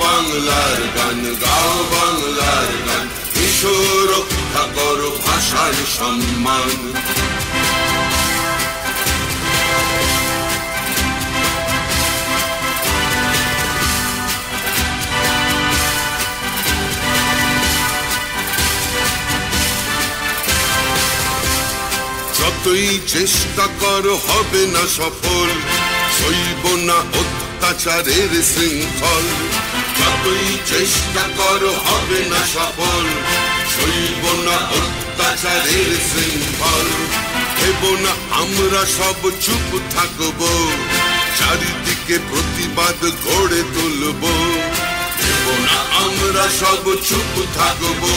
বাংলার গান, গাও বাংলার গান, এসো রক্ষা করো ভাষার সম্মান। যতই চেষ্টা করো হবে না সফল, সইব না অত্যাচারের শৃঙ্খল। যতই চেষ্টা করো হবে না সফল, সইব না অত্যাচারের শৃঙ্খল। ভেব না আমরা সব চুপ থাকবো, চারিদিকে প্রতিবাদ গড়ে তুলবো। ভেব না আমরা সব চুপ থাকবো,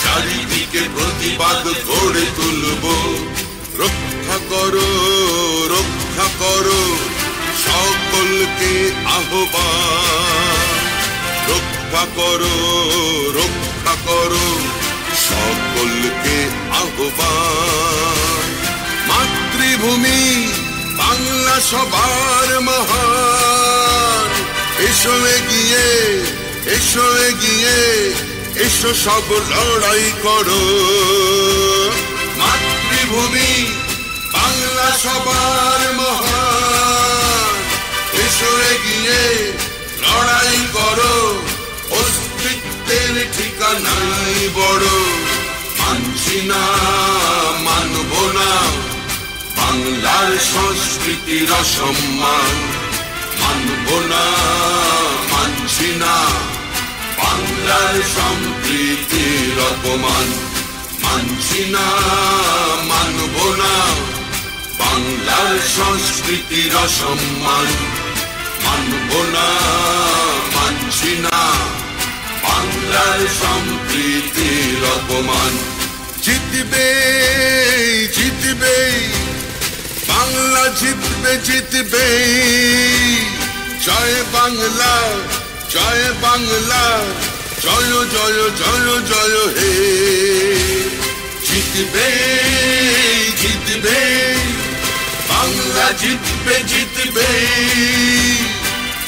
চারিদিকে প্রতিবাদ গড়ে তুলবো। রক্ষা করো, রক্ষা করো সকলকে আহ্বান। রক্ষা করো, রক্ষা করো সকলকে আহ্বান। মাতৃভূমি বাংলা সবার মহান, এসো এগিয়ে, এসো এগিয়ে, এসো সব লড়াই করো। মাতৃভূমি বাংলা সবার মহান, এসো এগিয়ে লড়াই করো। অস্তিত্বের ঠিকানাই বড়, মানছি না মানব না বাংলার সংস্কৃতির অসম্মান। মানব না, মানছি না বাংলার সম্প্রীতির অপমান। মানছি না, মানব না বাংলার সংস্কৃতির অসম্মান। মানব না, মানছি না বাংলার সম্প্রীতির অপমান। জিতবে, জিতবে বাংলা, জিতবে, জিতবে। জয় বাংলা, জয় বাংলা, জয় জয় জয় জয় হে। জিতবে, জিতবে বাংলা, জিতবে, জিতবে।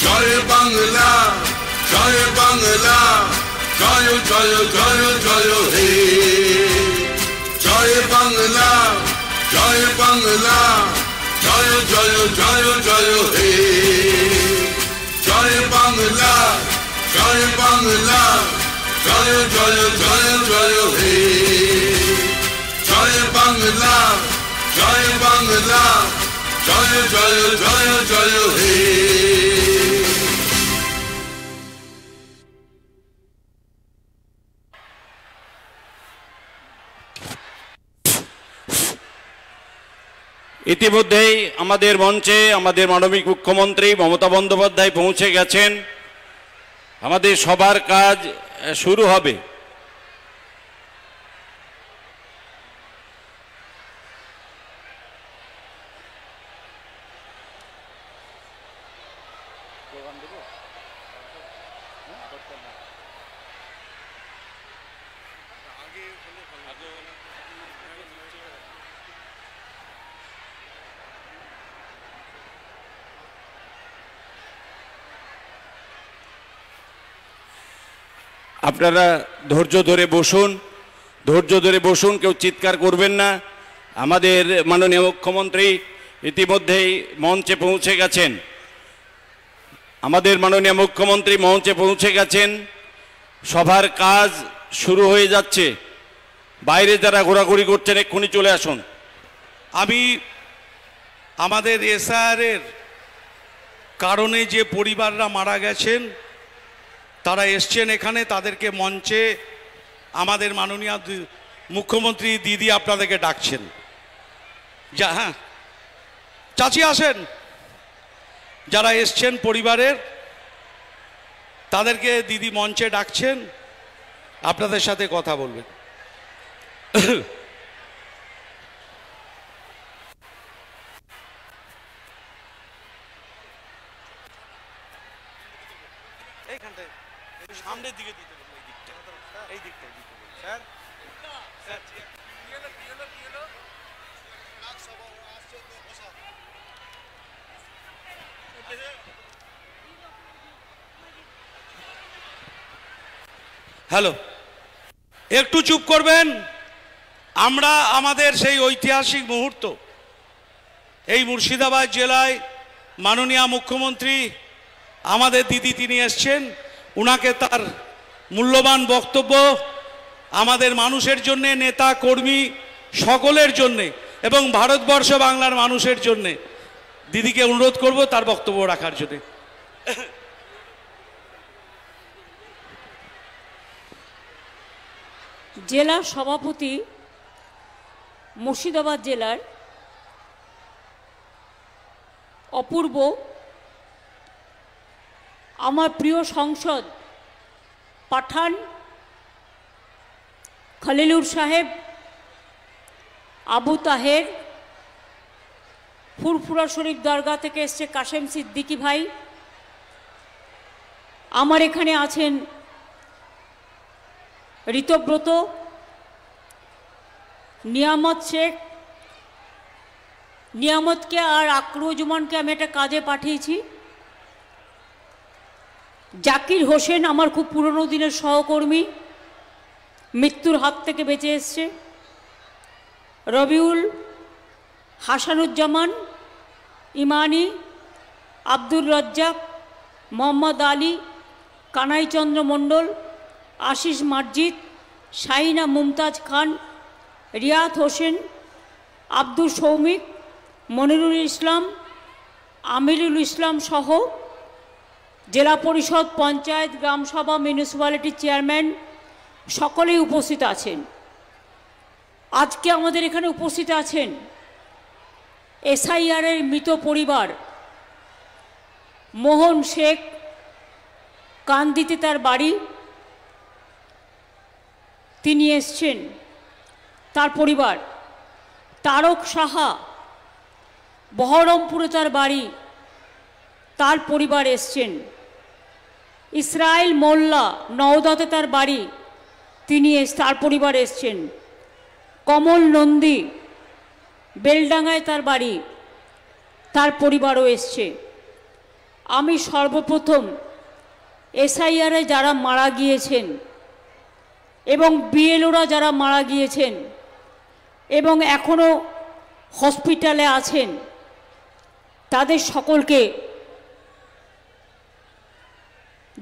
জয় বাংলা, জয় বাংলা, জয় জয় জয় জয় হে। জয় বাংলা, জয় বাংলা, জয় জয় জয় জয় হে। জয় বাংলা, জয় বাংলা, জয় জয় জয় জয় হে। জয় বাংলা, জয় বাংলা, জয় জয় জয় জয় হে। ইতিমধ্যেই আমাদের মঞ্চে আমাদের মাননীয় মুখ্যমন্ত্রী মমতা বন্দ্যোপাধ্যায় পৌঁছে গেছেন। আমাদের সবার কাজ শুরু হবে। আপনারা ধৈর্য ধরে বসুন, ধৈর্য ধরে বসুন, কেউ চিৎকার করবেন না। আমাদের মাননীয় মুখ্যমন্ত্রী ইতিমধ্যেই মঞ্চে পৌঁছে গেছেন। আমাদের মাননীয় মুখ্যমন্ত্রী মঞ্চে পৌঁছে গেছেন। সভার কাজ শুরু হয়ে যাচ্ছে। বাইরে যারা ঘোরাঘুরি করছেন এক্ষুনি চলে আসুন। আমি আমাদের এসআরের কারণে যে পরিবাররা মারা গেছেন তারা এসছেন এখানে, তাদেরকে মঞ্চে আমাদের মাননীয় মুখ্যমন্ত্রী দিদি আপনাদেরকে ডাকছেন। যা হ্যাঁ চাচি আসেন, যারা এসছেন পরিবারের তাদেরকে দিদি মঞ্চে ডাকছেন, আপনাদের সাথে কথা বলবেন। এইখানটায় সামনের দিকে দিতে বলুন, এই দিকটা, এই দিকটায় দিতে বলুন স্যার। হ্যালো, একটু চুপ করবেন। আমরা আমাদের সেই ঐতিহাসিক মুহূর্ত, এই মুর্শিদাবাদ জেলায় মাননীয় মুখ্যমন্ত্রী আমাদের দিদি তিনি এসছেন, উনাকে তার মূল্যবান বক্তব্য আমাদের মানুষের জন্যে, নেতা কর্মী সকলের জন্যে এবং ভারতবর্ষ বাংলার মানুষের জন্যে দিদিকে অনুরোধ করব তার বক্তব্য রাখার জন্যে। জেলা সভাপতি মুর্শিদাবাদ জেলার অপূর্ব, আমার প্রিয় সংসদ পাঠান খলিলুর সাহেব, আবু তাহের, ফুরফুরা শরীফ দরগা থেকে এসছে কাশেম সিদ্দিকী ভাই, আমার এখানে আছেন ঋতব্রত, নিয়ামত শেখ, নিয়ামতকে আর আকরুজ্জামানকে আমি একটা কাজে পাঠিয়েছি, জাকির হোসেন আমার খুব পুরনো দিনের সহকর্মী, মৃত্যুর হাত থেকে বেঁচে এসছে, রবিউল, হাসানুজ্জামান, ইমানি, আব্দুর রাজ্জাক, মোহাম্মদ আলী, কানাইচন্দ্র মণ্ডল, আশিস মার্জিদ, শাহিনা মুমতাজ খান, রিয়াদ হোসেন, আব্দুল সৌমিক, মনিরুল ইসলাম, আমিরুল ইসলাম সহ জেলা পরিষদ, পঞ্চায়েত, গ্রামসভা, মিউনিসিপ্যালিটির চেয়ারম্যান সকলেই উপস্থিত আছেন। আজকে আমাদের এখানে উপস্থিত আছেন এসআইআরের মৃত পরিবার, মোহন শেখ, কান্দিতে তার বাড়ি, তিনি এসছেন, তার পরিবার, তারক সাহা, বহরমপুরে তার বাড়ি, তার পরিবার এসছেন, ইসরায়েল মোল্লা, নওদাতে তার বাড়ি, তিনি তার পরিবার এসছেন, কমল নন্দী, বেলডাঙ্গায় তার বাড়ি, তার পরিবারও এসছে। আমি সর্বপ্রথম এসআইআরে যারা মারা গিয়েছেন এবং বিএলওরা যারা মারা গিয়েছেন এবং এখনও হসপিটালে আছেন, তাদের সকলকে,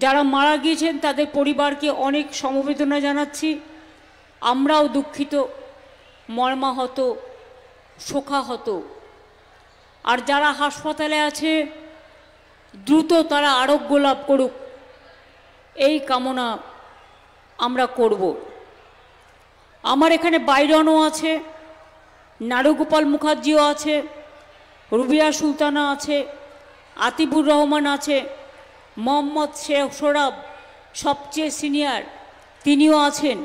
যারা মারা গিয়েছেন তাদের পরিবারকে অনেক সমবেদনা জানাচ্ছি। আমরাও দুঃখিত, মর্মাহত, শোকাহত। আর যারা হাসপাতালে আছে দ্রুত তারা আরোগ্য লাভ করুক, এই কামনা আমরা করব। আমার এখানে বাইরনও আছে, নারুগোপাল মুখার্জিও আছে, রুবিয়া সুলতানা আছে, আতিবুর রহমান আছে, মোহাম্মদ শেখ সোরাব সবচেয়ে সিনিয়র তিনিও আছেন,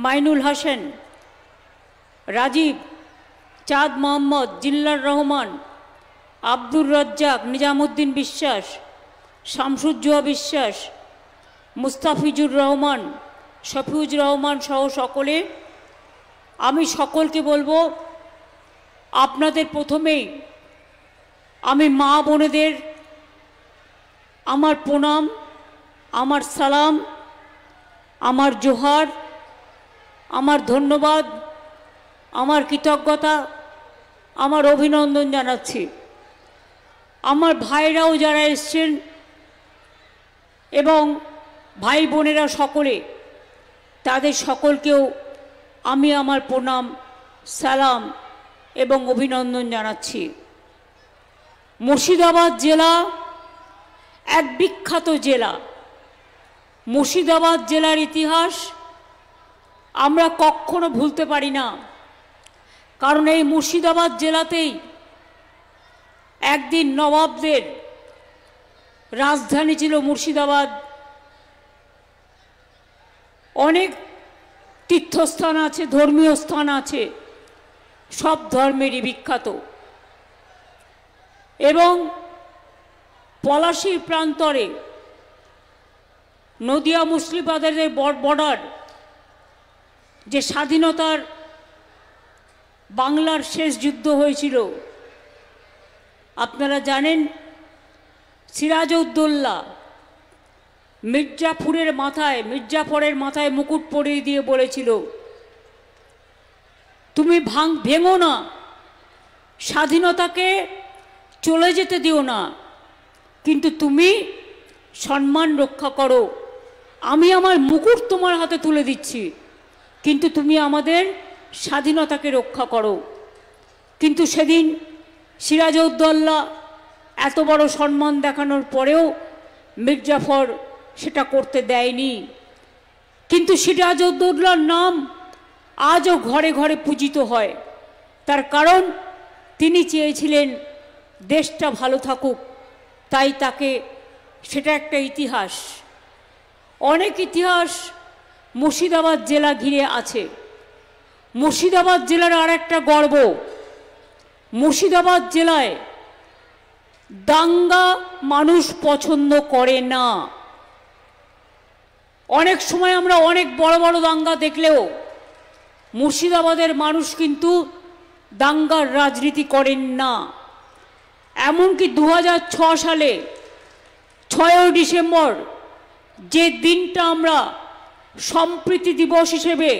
মাইনুল হাসান, রাজীব, চাঁদ মোহাম্মদ, জিল্লার রহমান, আব্দুর রাজ্জাক, নিজামুদ্দিন বিশ্বাস, শামসুজ্জোহা বিশ্বাস, মুস্তাফিজুর রহমান, শফিউজ রহমান সহ সকলে। আমি সকলকে বলবো, আপনাদের প্রথমেই আমি মা বোনেদের আমার প্রণাম, আমার সালাম, আমার জোহার, আমার ধন্যবাদ, আমার কৃতজ্ঞতা, আমার অভিনন্দন জানাচ্ছি। আমার ভাইরাও যারা এসছেন এবং ভাই বোনেরা সকলে, তাদের সকলকেও আমি আমার প্রণাম, সালাম এবং অভিনন্দন জানাচ্ছি। মুর্শিদাবাদ জেলা এক বিখ্যাত জেলা। মুর্শিদাবাদ জেলার ইতিহাস আমরা কখনো ভুলতে পারি না, কারণ এই মুর্শিদাবাদ জেলাতেই একদিন নবাবদের রাজধানী ছিল মুর্শিদাবাদ। অনেক তীর্থস্থান আছে, ধর্মীয় স্থান আছে, সব ধর্মেরই বিখ্যাত। এবং পলাশীর প্রান্তরে নদিয়া মুর্শিদাবাদের বর্ডার, যে স্বাধীনতার বাংলার শেষ যুদ্ধ হয়েছিল, আপনারা জানেন, সিরাজউদ্দৌলা মির্জাফরের মাথায় মুকুট পরিয়ে দিয়ে বলেছিল, তুমি ভেঙো না, স্বাধীনতাকে চলে যেতে দিও না, কিন্তু তুমি সম্মান রক্ষা করো। আমি আমার মুকুট তোমার হাতে তুলে দিচ্ছি, কিন্তু তুমি আমাদের স্বাধীনতাকে রক্ষা করো। কিন্তু সেদিন সিরাজউদ্দৌলা এত বড় সম্মান দেখানোর পরেও মির্জাফর সেটা করতে দেয়নি। কিন্তু সিরাজউদ্দৌলার নাম আজও ঘরে ঘরে পূজিত হয়। তার কারণ তিনি চেয়েছিলেন দেশটা ভালো থাকুক, তাই তাকে, সেটা একটা ইতিহাস। অনেক ইতিহাস মুর্শিদাবাদ জেলা ঘিরে আছে। মুর্শিদাবাদ জেলার আর একটা গর্ব, মুর্শিদাবাদ জেলায় দাঙ্গা মানুষ পছন্দ করে না। অনেক সময় আমরা অনেক বড় বড় দাঙ্গা দেখলেও মুর্শিদাবাদের মানুষ কিন্তু দাঙ্গার রাজনীতি করেন না। এমনকি 2006 সালে 6 ডিসেম্বর যে দিনটা আমরা সম্প্রীতি দিবস হিসেবে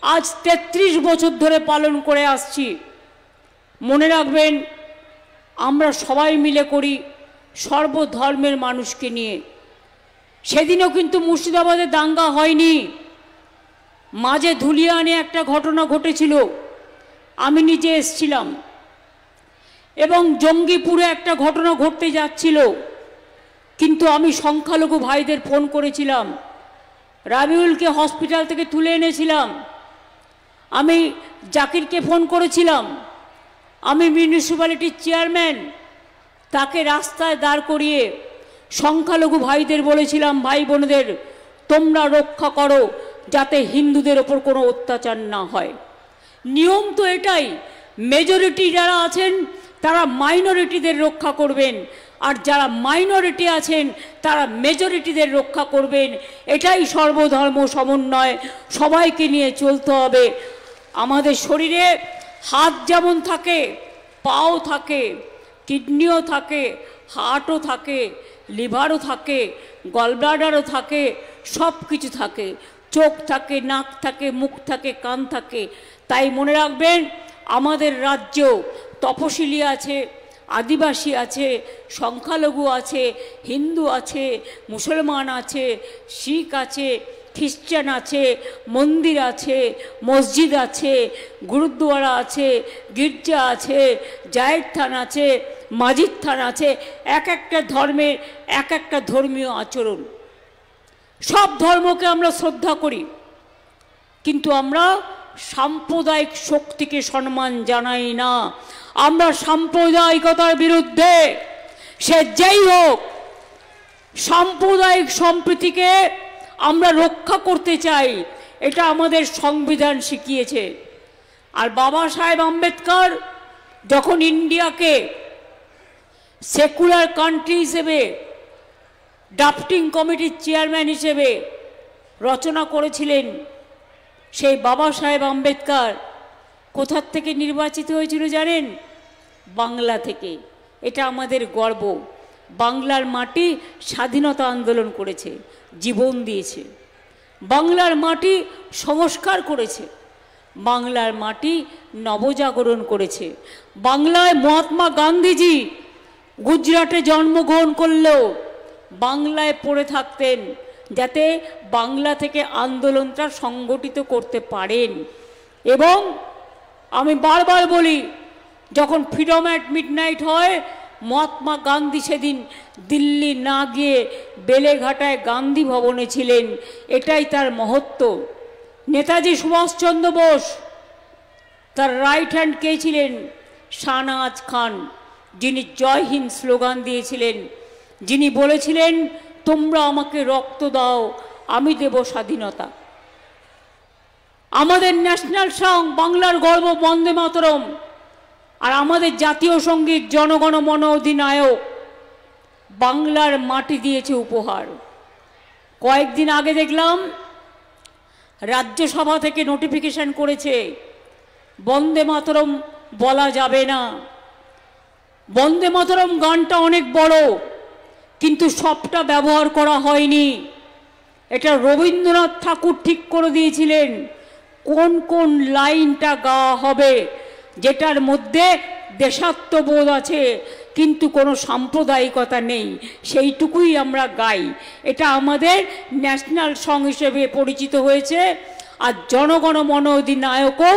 আজ 33 বছর ধরে পালন করে আসছি, মনে রাখবেন আমরা সবাই মিলে করি সর্বধর্মের মানুষকে নিয়ে। সেদিনও কিন্তু মুর্শিদাবাদে দাঙ্গা হয়নি। মাঝে ধুলিয়ানে একটা ঘটনা ঘটেছিল, আমি নিজে এসেছিলাম, এবং জঙ্গিপুরে একটা ঘটনা ঘটতে যাচ্ছিল। কিন্তু আমি সংখ্যালঘু ভাইদের ফোন করেছিলাম, রাবিউলকে হসপিটাল থেকে তুলে এনেছিলাম, আমি জাকিরকে ফোন করেছিলাম, আমি মিউনিসিপ্যালিটির চেয়ারম্যান, তাকে রাস্তায় দাঁড় করিয়ে সংখ্যালঘু ভাইদের বলেছিলাম, ভাই বোনদের তোমরা রক্ষা করো যাতে হিন্দুদের ওপর কোনো অত্যাচার না হয়। নিয়ম তো এটাই, মেজরিটি যারা আছেন তারা মাইনরিটিদের রক্ষা করবেন, আর যারা মাইনরিটি আছেন তারা মেজরিটিদের রক্ষা করবেন। এটাই সর্বধর্ম সমন্বয়, সবাইকে নিয়ে চলতে হবে। আমাদের শরীরে হাত যেমন থাকে, পাও থাকে, কিডনিও থাকে, হার্টও থাকে, লিভারও থাকে, গলব্লাডারও থাকে, সব কিছু থাকে, চোখ থাকে, নাক থাকে, মুখ থাকে, কান থাকে। তাই মনে রাখবেন আমাদের রাজ্য তপশিলি আছে, আদিবাসী আছে, সংখ্যালঘু আছে, হিন্দু আছে, মুসলমান আছে, শিখ আছে, খ্রিস্টান আছে, মন্দির আছে, মসজিদ আছে, গুরুদ্বারা আছে, গির্জা আছে, জায়ের থান আছে, মাজিদ থান আছে। এক একটা ধর্মের এক একটা ধর্মীয় আচরণ। সব ধর্মকে আমরা শ্রদ্ধা করি, কিন্তু আমরা সাম্প্রদায়িক শক্তিকে সম্মান জানাই না। আমরা সাম্প্রদায়িকতার বিরুদ্ধে, সে যেই হোক। সাম্প্রদায়িক সম্প্রীতিকে আমরা রক্ষা করতে চাই, এটা আমাদের সংবিধান শিখিয়েছে। আর বাবা সাহেব আম্বেদকর যখন ইন্ডিয়াকে সেকুলার কান্ট্রি হিসেবে ড্রাফটিং কমিটির চেয়ারম্যান হিসেবে রচনা করেছিলেন, সেই বাবা সাহেব আম্বেদকর কোথার থেকে নির্বাচিত হয়েছিল জানেন? বাংলা থেকে। এটা আমাদের গর্ব। বাংলার মাটি স্বাধীনতা আন্দোলন করেছে, জীবন দিয়েছে। বাংলার মাটি সংস্কার করেছে, বাংলার মাটি নবজাগরণ করেছে। বাংলায় মহাত্মা গান্ধীজি গুজরাটে জন্মগ্রহণ করলেও বাংলায় পড়ে থাকতেন, যাতে বাংলা থেকে আন্দোলনটা সংগঠিত করতে পারেন। এবং আমি বারবার বলি, যখন ফ্রিডম অ্যাট মিডনাইট হয়, মহাত্মা গান্ধী সেদিন দিল্লি না গিয়ে বেলেঘাটায় গান্ধী ভবনে ছিলেন। এটাই তার মহত্ব। নেতাজি সুভাষচন্দ্র বোস, তার রাইট হ্যান্ড কে ছিলেন? শাহনওয়াজ খান, যিনি জয় হিন্দ স্লোগান দিয়েছিলেন, যিনি বলেছিলেন তোমরা আমাকে রক্ত দাও, আমি দেব স্বাধীনতা। আমাদের ন্যাশনাল সং, বাংলার গর্ব, বন্দে মাতরম। আর আমাদের জাতীয় সঙ্গীত জনগণ মন অধিনায়ক বাংলার মাটি দিয়েছে উপহার। কয়েকদিন আগে দেখলাম রাজ্যসভা থেকে নোটিফিকেশন করেছে বন্দে মাতরম বলা যাবে না। বন্দে মাতরম গানটা অনেক বড়, কিন্তু সবটা ব্যবহার করা হয়নি। এটা রবীন্দ্রনাথ ঠাকুর ঠিক করে দিয়েছিলেন কোন কোন লাইনটা গাওয়া হবে, যেটার মধ্যে দেশাত্মবোধ আছে কিন্তু কোনো সাম্প্রদায়িকতা নেই, সেইটুকুই আমরা গাই। এটা আমাদের ন্যাশনাল সং হিসেবে পরিচিত হয়েছে। আর জনগণ মন অধিনায়কও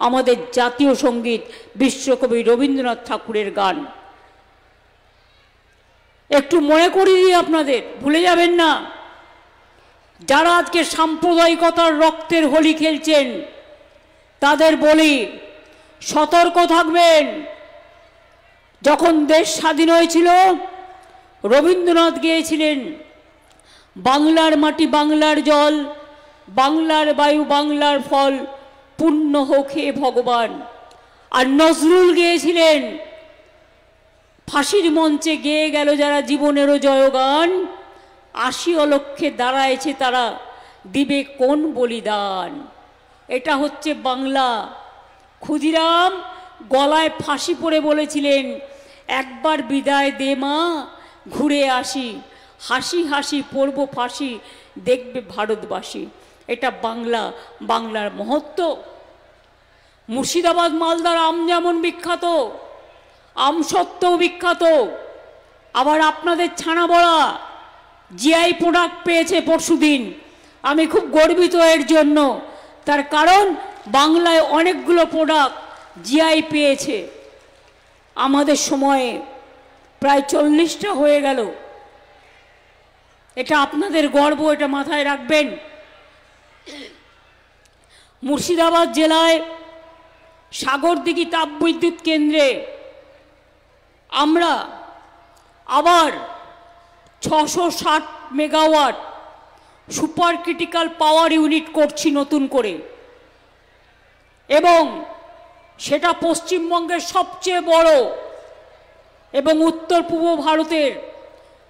আমাদের জাতীয় সঙ্গীত, বিশ্বকবি রবীন্দ্রনাথ ঠাকুরের গান। একটু মনে করিয়ে দিই আপনাদের, ভুলে যাবেন না। যারা আজকে সাম্প্রদায়িকতার রক্তের হোলি খেলছেন তাদের বলি, সতর্ক থাকবেন। যখন দেশ স্বাধীন হয়েছিল রবীন্দ্রনাথ গেয়েছিলেন বাংলার মাটি বাংলার জল, বাংলার বায়ু বাংলার ফল, পুণ্য হোক হে ভগবান। আর নজরুল গেয়েছিলেন ফাঁসির মঞ্চে গেয়ে গেল যারা জীবনেরও জয়গান, ৮০ অলক্ষে দাঁড়ায়ছে তারা দিবে কোন বলিদান। এটা হচ্ছে বাংলা। ক্ষুদিরাম গলায় ফাঁসি পড়ে বলেছিলেন, একবার বিদায় দে মা ঘুরে আসি, হাসি হাসি পড়ব ফাঁসি দেখবে ভারতবাসী। এটা বাংলা, বাংলার মহত্ব। মুর্শিদাবাদ মালদার আম যেমন বিখ্যাত, আমসত্ত্বও বিখ্যাত। আবার আপনাদের ছানা বড়া জিআই প্রোডাক্ট পেয়েছে পরশুদিন। আমি খুব গর্বিত এর জন্য, তার কারণ বাংলায় অনেকগুলো প্রোডাক্ট জিআই পেয়েছে। আমাদের সময়ে প্রায় 40টা হয়ে গেল। এটা আপনাদের গর্ব, এটা মাথায় রাখবেন। মুর্শিদাবাদ জেলায় সাগরদিঘি তাপবিদ্যুৎ কেন্দ্রে আমরা আবার 660 মেগাওয়াট সুপার ক্রিটিক্যাল পাওয়ার ইউনিট করছি নতুন করে, এবং সেটা পশ্চিমবঙ্গের সবচেয়ে বড় এবং উত্তর পূর্ব ভারতের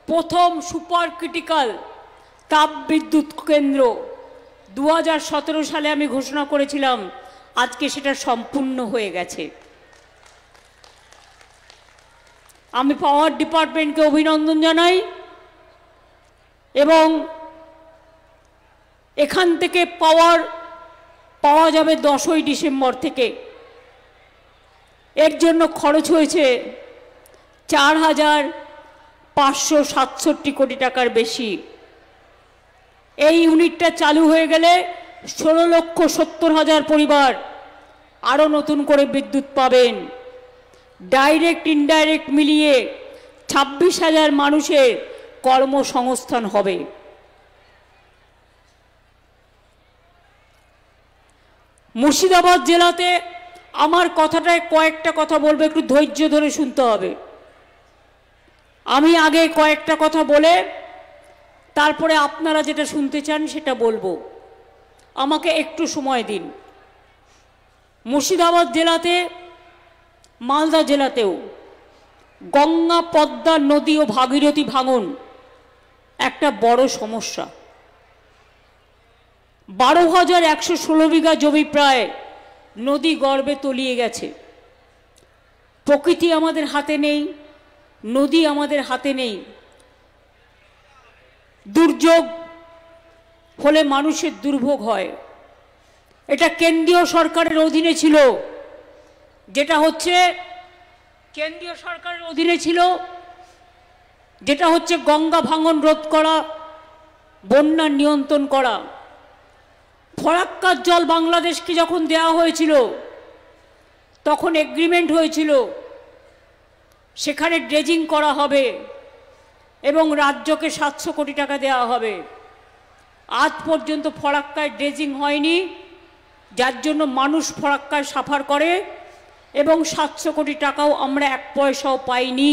প্রথম সুপার ক্রিটিক্যাল তাপবিদ্যুৎ কেন্দ্র। 2017 সালে আমি ঘোষণা করেছিলাম, আজকে সেটা সম্পূর্ণ হয়ে গেছে। আমি পাওয়ার ডিপার্টমেন্টকে অভিনন্দন জানাই, এবং এখান থেকে পাওয়া যাবে 10ই ডিসেম্বর থেকে। এর জন্য খরচ হয়েছে 4,567 কোটি টাকার বেশি। এই ইউনিটটা চালু হয়ে গেলে 16,70,000 পরিবার আরও নতুন করে বিদ্যুৎ পাবেন। ডাইরেক্ট ইনডাইরেক্ট মিলিয়ে 26,000 মানুষের কর্মসংস্থান হবে। মুর্শিদাবাদ জেলাতে আমার কথাটায় কয়েকটা কথা বলবো, একটু ধৈর্য ধরে শুনতে হবে। আমি আগে কয়েকটা কথা বলে তারপরে আপনারা যেটা শুনতে চান সেটা বলবো, আমাকে একটু সময় দিন। মুর্শিদাবাদ জেলাতে, মালদা জেলাতেও গঙ্গা পদ্মা নদী ও ভাগীরথী ভাঙন একটা বড় সমস্যা। 12,116 বিঘা জমি প্রায় নদী গর্ভে তলিয়ে গেছে। প্রকৃতি আমাদের হাতে নেই, নদী আমাদের হাতে নেই। দুর্যোগ হলে মানুষের দুর্ভোগ হয়। এটা কেন্দ্রীয় সরকারের অধীনে ছিল, যেটা হচ্ছে কেন্দ্রীয় সরকারের অধীনে ছিল, যেটা হচ্ছে গঙ্গা ভাঙন রোধ করা, বন্যা নিয়ন্ত্রণ করা। ফরাক্কার জল বাংলাদেশকে যখন দেওয়া হয়েছিল তখন এগ্রিমেন্ট হয়েছিল সেখানে ড্রেজিং করা হবে এবং রাজ্যকে 700 কোটি টাকা দেওয়া হবে। আজ পর্যন্ত ফরাক্কায় ড্রেজিং হয়নি, যার জন্য মানুষ ফরাক্কায় সাফার করে, এবং 700 কোটি টাকাও আমরা 1 পয়সাও পাইনি।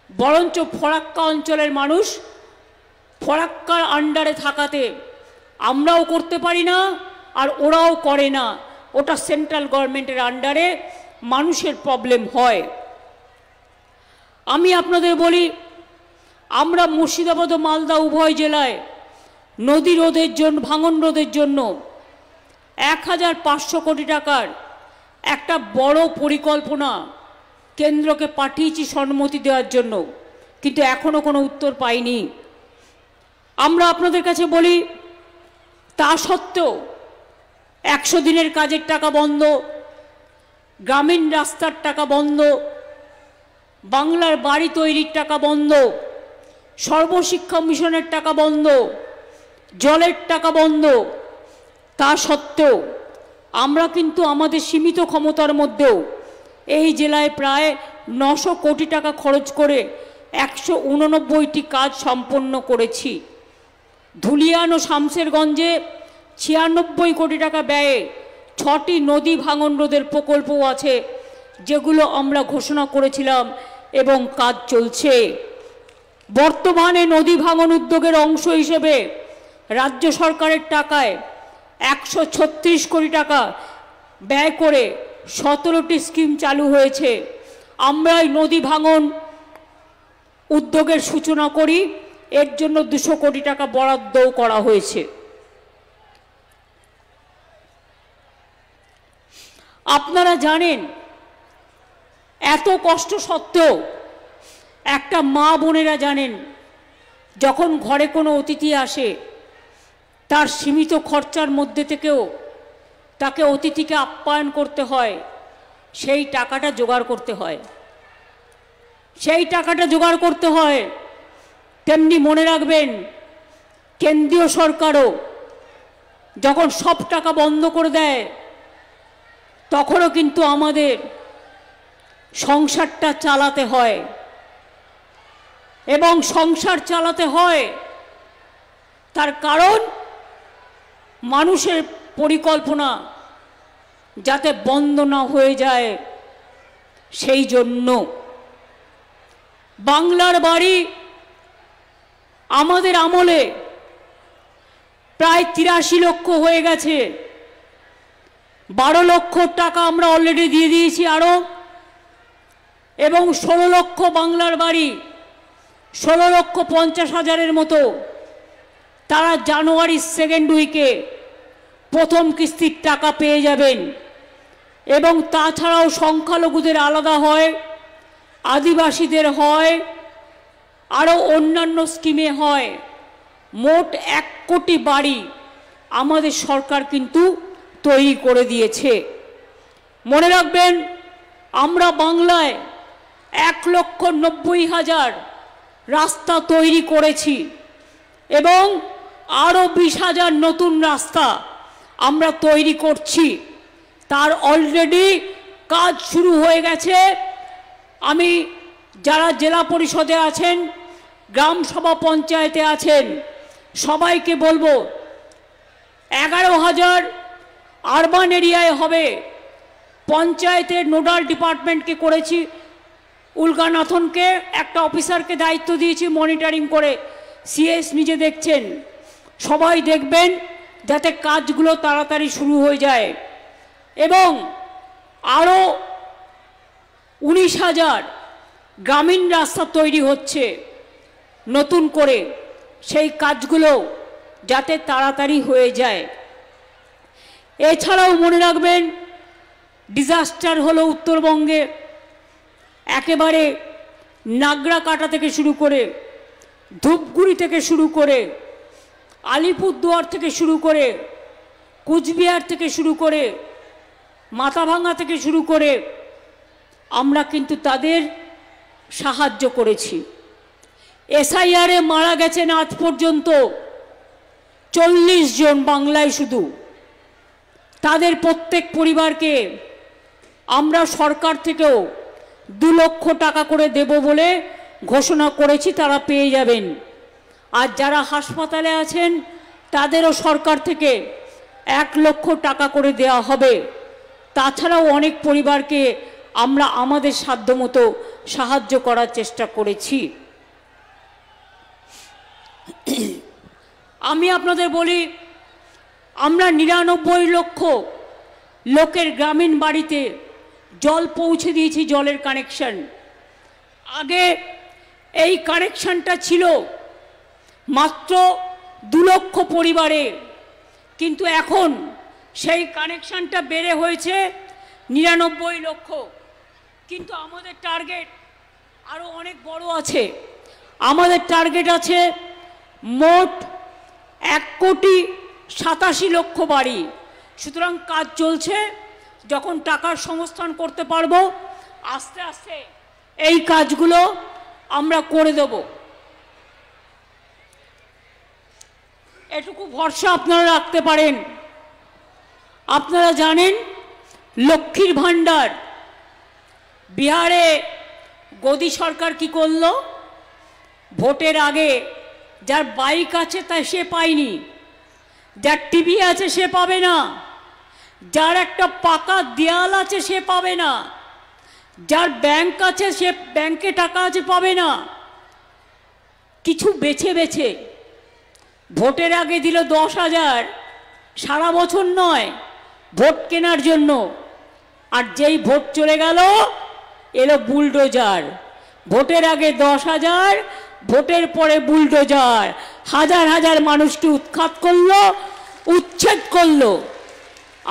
বরঞ্চ ফরাক্কা অঞ্চলের মানুষ ফরাক্কার আন্ডারে থাকাতে আমরাও করতে পারি না আর ওরাও করে না, ওটা সেন্ট্রাল গভর্নমেন্টের আন্ডারে, মানুষের প্রবলেম হয়। আমি আপনাদের বলি, আমরা মুর্শিদাবাদ ও মালদা উভয় জেলায় নদী রোধের জন্য, ভাঙন রোধের জন্য 1,500 কোটি টাকার একটা বড় পরিকল্পনা কেন্দ্রকে পাঠিয়েছি সম্মতি দেওয়ার জন্য। কিন্তু এখনো কোনো উত্তর পাইনি। আমরা আপনাদের কাছে বলি, তা সত্ত্বেও 100 দিনের কাজের টাকা বন্ধ, গ্রামীণ রাস্তার টাকা বন্ধ, বাংলার বাড়ি তৈরির টাকা বন্ধ, সর্বশিক্ষা মিশনের টাকা বন্ধ, জলের টাকা বন্ধ। তা সত্ত্বেও আমরা কিন্তু আমাদের সীমিত ক্ষমতার মধ্যেও এই জেলায় প্রায় 900 কোটি টাকা খরচ করে 189টি কাজ সম্পন্ন করেছি। ধুলিয়ান ও শামসেরগঞ্জে 96 কোটি টাকা ব্যয়ে 6টি নদী ভাঙন রোধের প্রকল্পও আছে, যেগুলো আমরা ঘোষণা করেছিলাম এবং কাজ চলছে। বর্তমানে নদী ভাঙন উদ্যোগের অংশ হিসেবে রাজ্য সরকারের টাকায় 136 কোটি টাকা ব্যয় করে 17টি স্কিম চালু হয়েছে। আমরা এই নদী ভাঙন উদ্যোগের সূচনা করি, এর জন্য 200 কোটি টাকা বরাদ্দও করা হয়েছে। আপনারা জানেন, এত কষ্ট সত্ত্বেও একটা মা বোনেরা জানেন, যখন ঘরে কোনো অতিথি আসে তার সীমিত খরচার মধ্যে থেকেও তাকে অতিথিকে আপ্যায়ন করতে হয়, সেই টাকাটা জোগাড় করতে হয়, সেই টাকাটা জোগাড় করতে হয়। তেমনি মনে রাখবেন, কেন্দ্রীয় সরকারও যখন সব টাকা বন্ধ করে দেয়, তখনও কিন্তু আমাদের সংসারটা চালাতে হয়, এবং সংসার চালাতে হয় তার কারণ মানুষের পরিকল্পনা যাতে বন্ধ না হয়ে যায় সেই জন্য। বাংলার বাড়ি আমাদের আমলে প্রায় 83 লক্ষ হয়ে গেছে। 12 লক্ষ টাকা আমরা অলরেডি দিয়ে দিয়েছি আরও, এবং 16 লক্ষ বাংলার বাড়ি, 16,50,000 মতো তারা জানুয়ারির 2nd উইকে প্রথম কিস্তির টাকা পেয়ে যাবেন। এবং তাছাড়াও সংখ্যালঘুদের আলাদা হয়, আদিবাসীদের হয়, আরও অন্যান্য স্কিমে হয়। মোট 1 কোটি বাড়ি আমাদের সরকার কিন্তু তৈরি করে দিয়েছে। মনে রাখবেন, আমরা বাংলায় 1,90,000 রাস্তা তৈরি করেছি, এবং আরও 20,000 নতুন রাস্তা আমরা তৈরি করছি। তার অলরেডি কাজ শুরু হয়ে গেছে। আমি যারা জেলা পরিষদে আছেন, গ্রাম সভা পঞ্চায়েতে আছেন, সবাইকে বলবো, 11,000 আরবান এরিয়ায় হবে। পঞ্চায়েতের নোডাল ডিপার্টমেন্টকে করেছি, উলগানাথনকে একটা অফিসারকে দায়িত্ব দিয়েছি মনিটরিং করে, সিএস নিজে দেখছেন। সবাই দেখবেন যাতে কাজগুলো তাড়াতাড়ি শুরু হয়ে যায়। এবং আরও 19,000 গ্রামীণ রাস্তা তৈরি হচ্ছে নতুন করে, সেই কাজগুলো যাতে তাড়াতাড়ি হয়ে যায়। এছাড়াও মনে রাখবেন, ডিজাস্টার হলো উত্তরবঙ্গে, একেবারে নাগরাকাটা থেকে শুরু করে, ধূপগুড়ি থেকে শুরু করে, আলিপুরদুয়ার থেকে শুরু করে, কুচবিহার থেকে শুরু করে, মাথাভাঙা থেকে শুরু করে আমরা কিন্তু তাদের সাহায্য করেছি। এসআইআরে মারা গেছেন আজ পর্যন্ত 40 জন বাংলায় শুধু। তাদের প্রত্যেক পরিবারকে আমরা সরকার থেকেও 2 লক্ষ টাকা করে দেব বলে ঘোষণা করেছি, তারা পেয়ে যাবেন। আর যারা হাসপাতালে আছেন তাদেরও সরকার থেকে 1 লক্ষ টাকা করে দেওয়া হবে। তাছাড়াও অনেক পরিবারকে আমরা আমাদের সাধ্যমতো সাহায্য করার চেষ্টা করেছি। আমি আপনাদের বলি, আমরা 99 লক্ষ লোকের গ্রামীণ বাড়িতে জল পৌঁছে দিয়েছি, জলের কানেকশন। আগে এই কানেকশনটা ছিল মাত্র 2 লক্ষ পরিবারে, কিন্তু এখন সেই কানেকশনটা বেড়ে হয়েছে 99 লক্ষ। কিন্তু আমাদের টার্গেট আরও অনেক বড় আছে। আমাদের টার্গেট আছে মোট 1,87,00,000 বাড়ি। সুতরাং কাজ চলছে, যখন টাকার সংস্থান করতে পারবো আস্তে আস্তে এই কাজগুলো আমরা করে দেব। এটুকু ভরসা আপনারা রাখতে পারেন। আপনারা জানেন লক্ষ্মীর ভাণ্ডার বিহারে গদি সরকার কি করলো? ভোটের আগে যার বাইক আছে তা সে পায়নি, যার টিভি আছে সে পাবে না, যার একটা পাকা দেয়াল আছে সে পাবে না, যার ব্যাংক আছে সে ব্যাংকে টাকা আছে পাবে না। কিছু বেছে বেছে ভোটের আগে দিল 10,000, সারা বছর নয়, ভোট কেনার জন্য। আর যেই ভোট চলে গেল এলো বুলডোজার। ভোটের আগে 10,000, ভোটের পরে বুলডোজার। হাজার হাজার মানুষকে উৎখাত করলো, উচ্ছেদ করলো।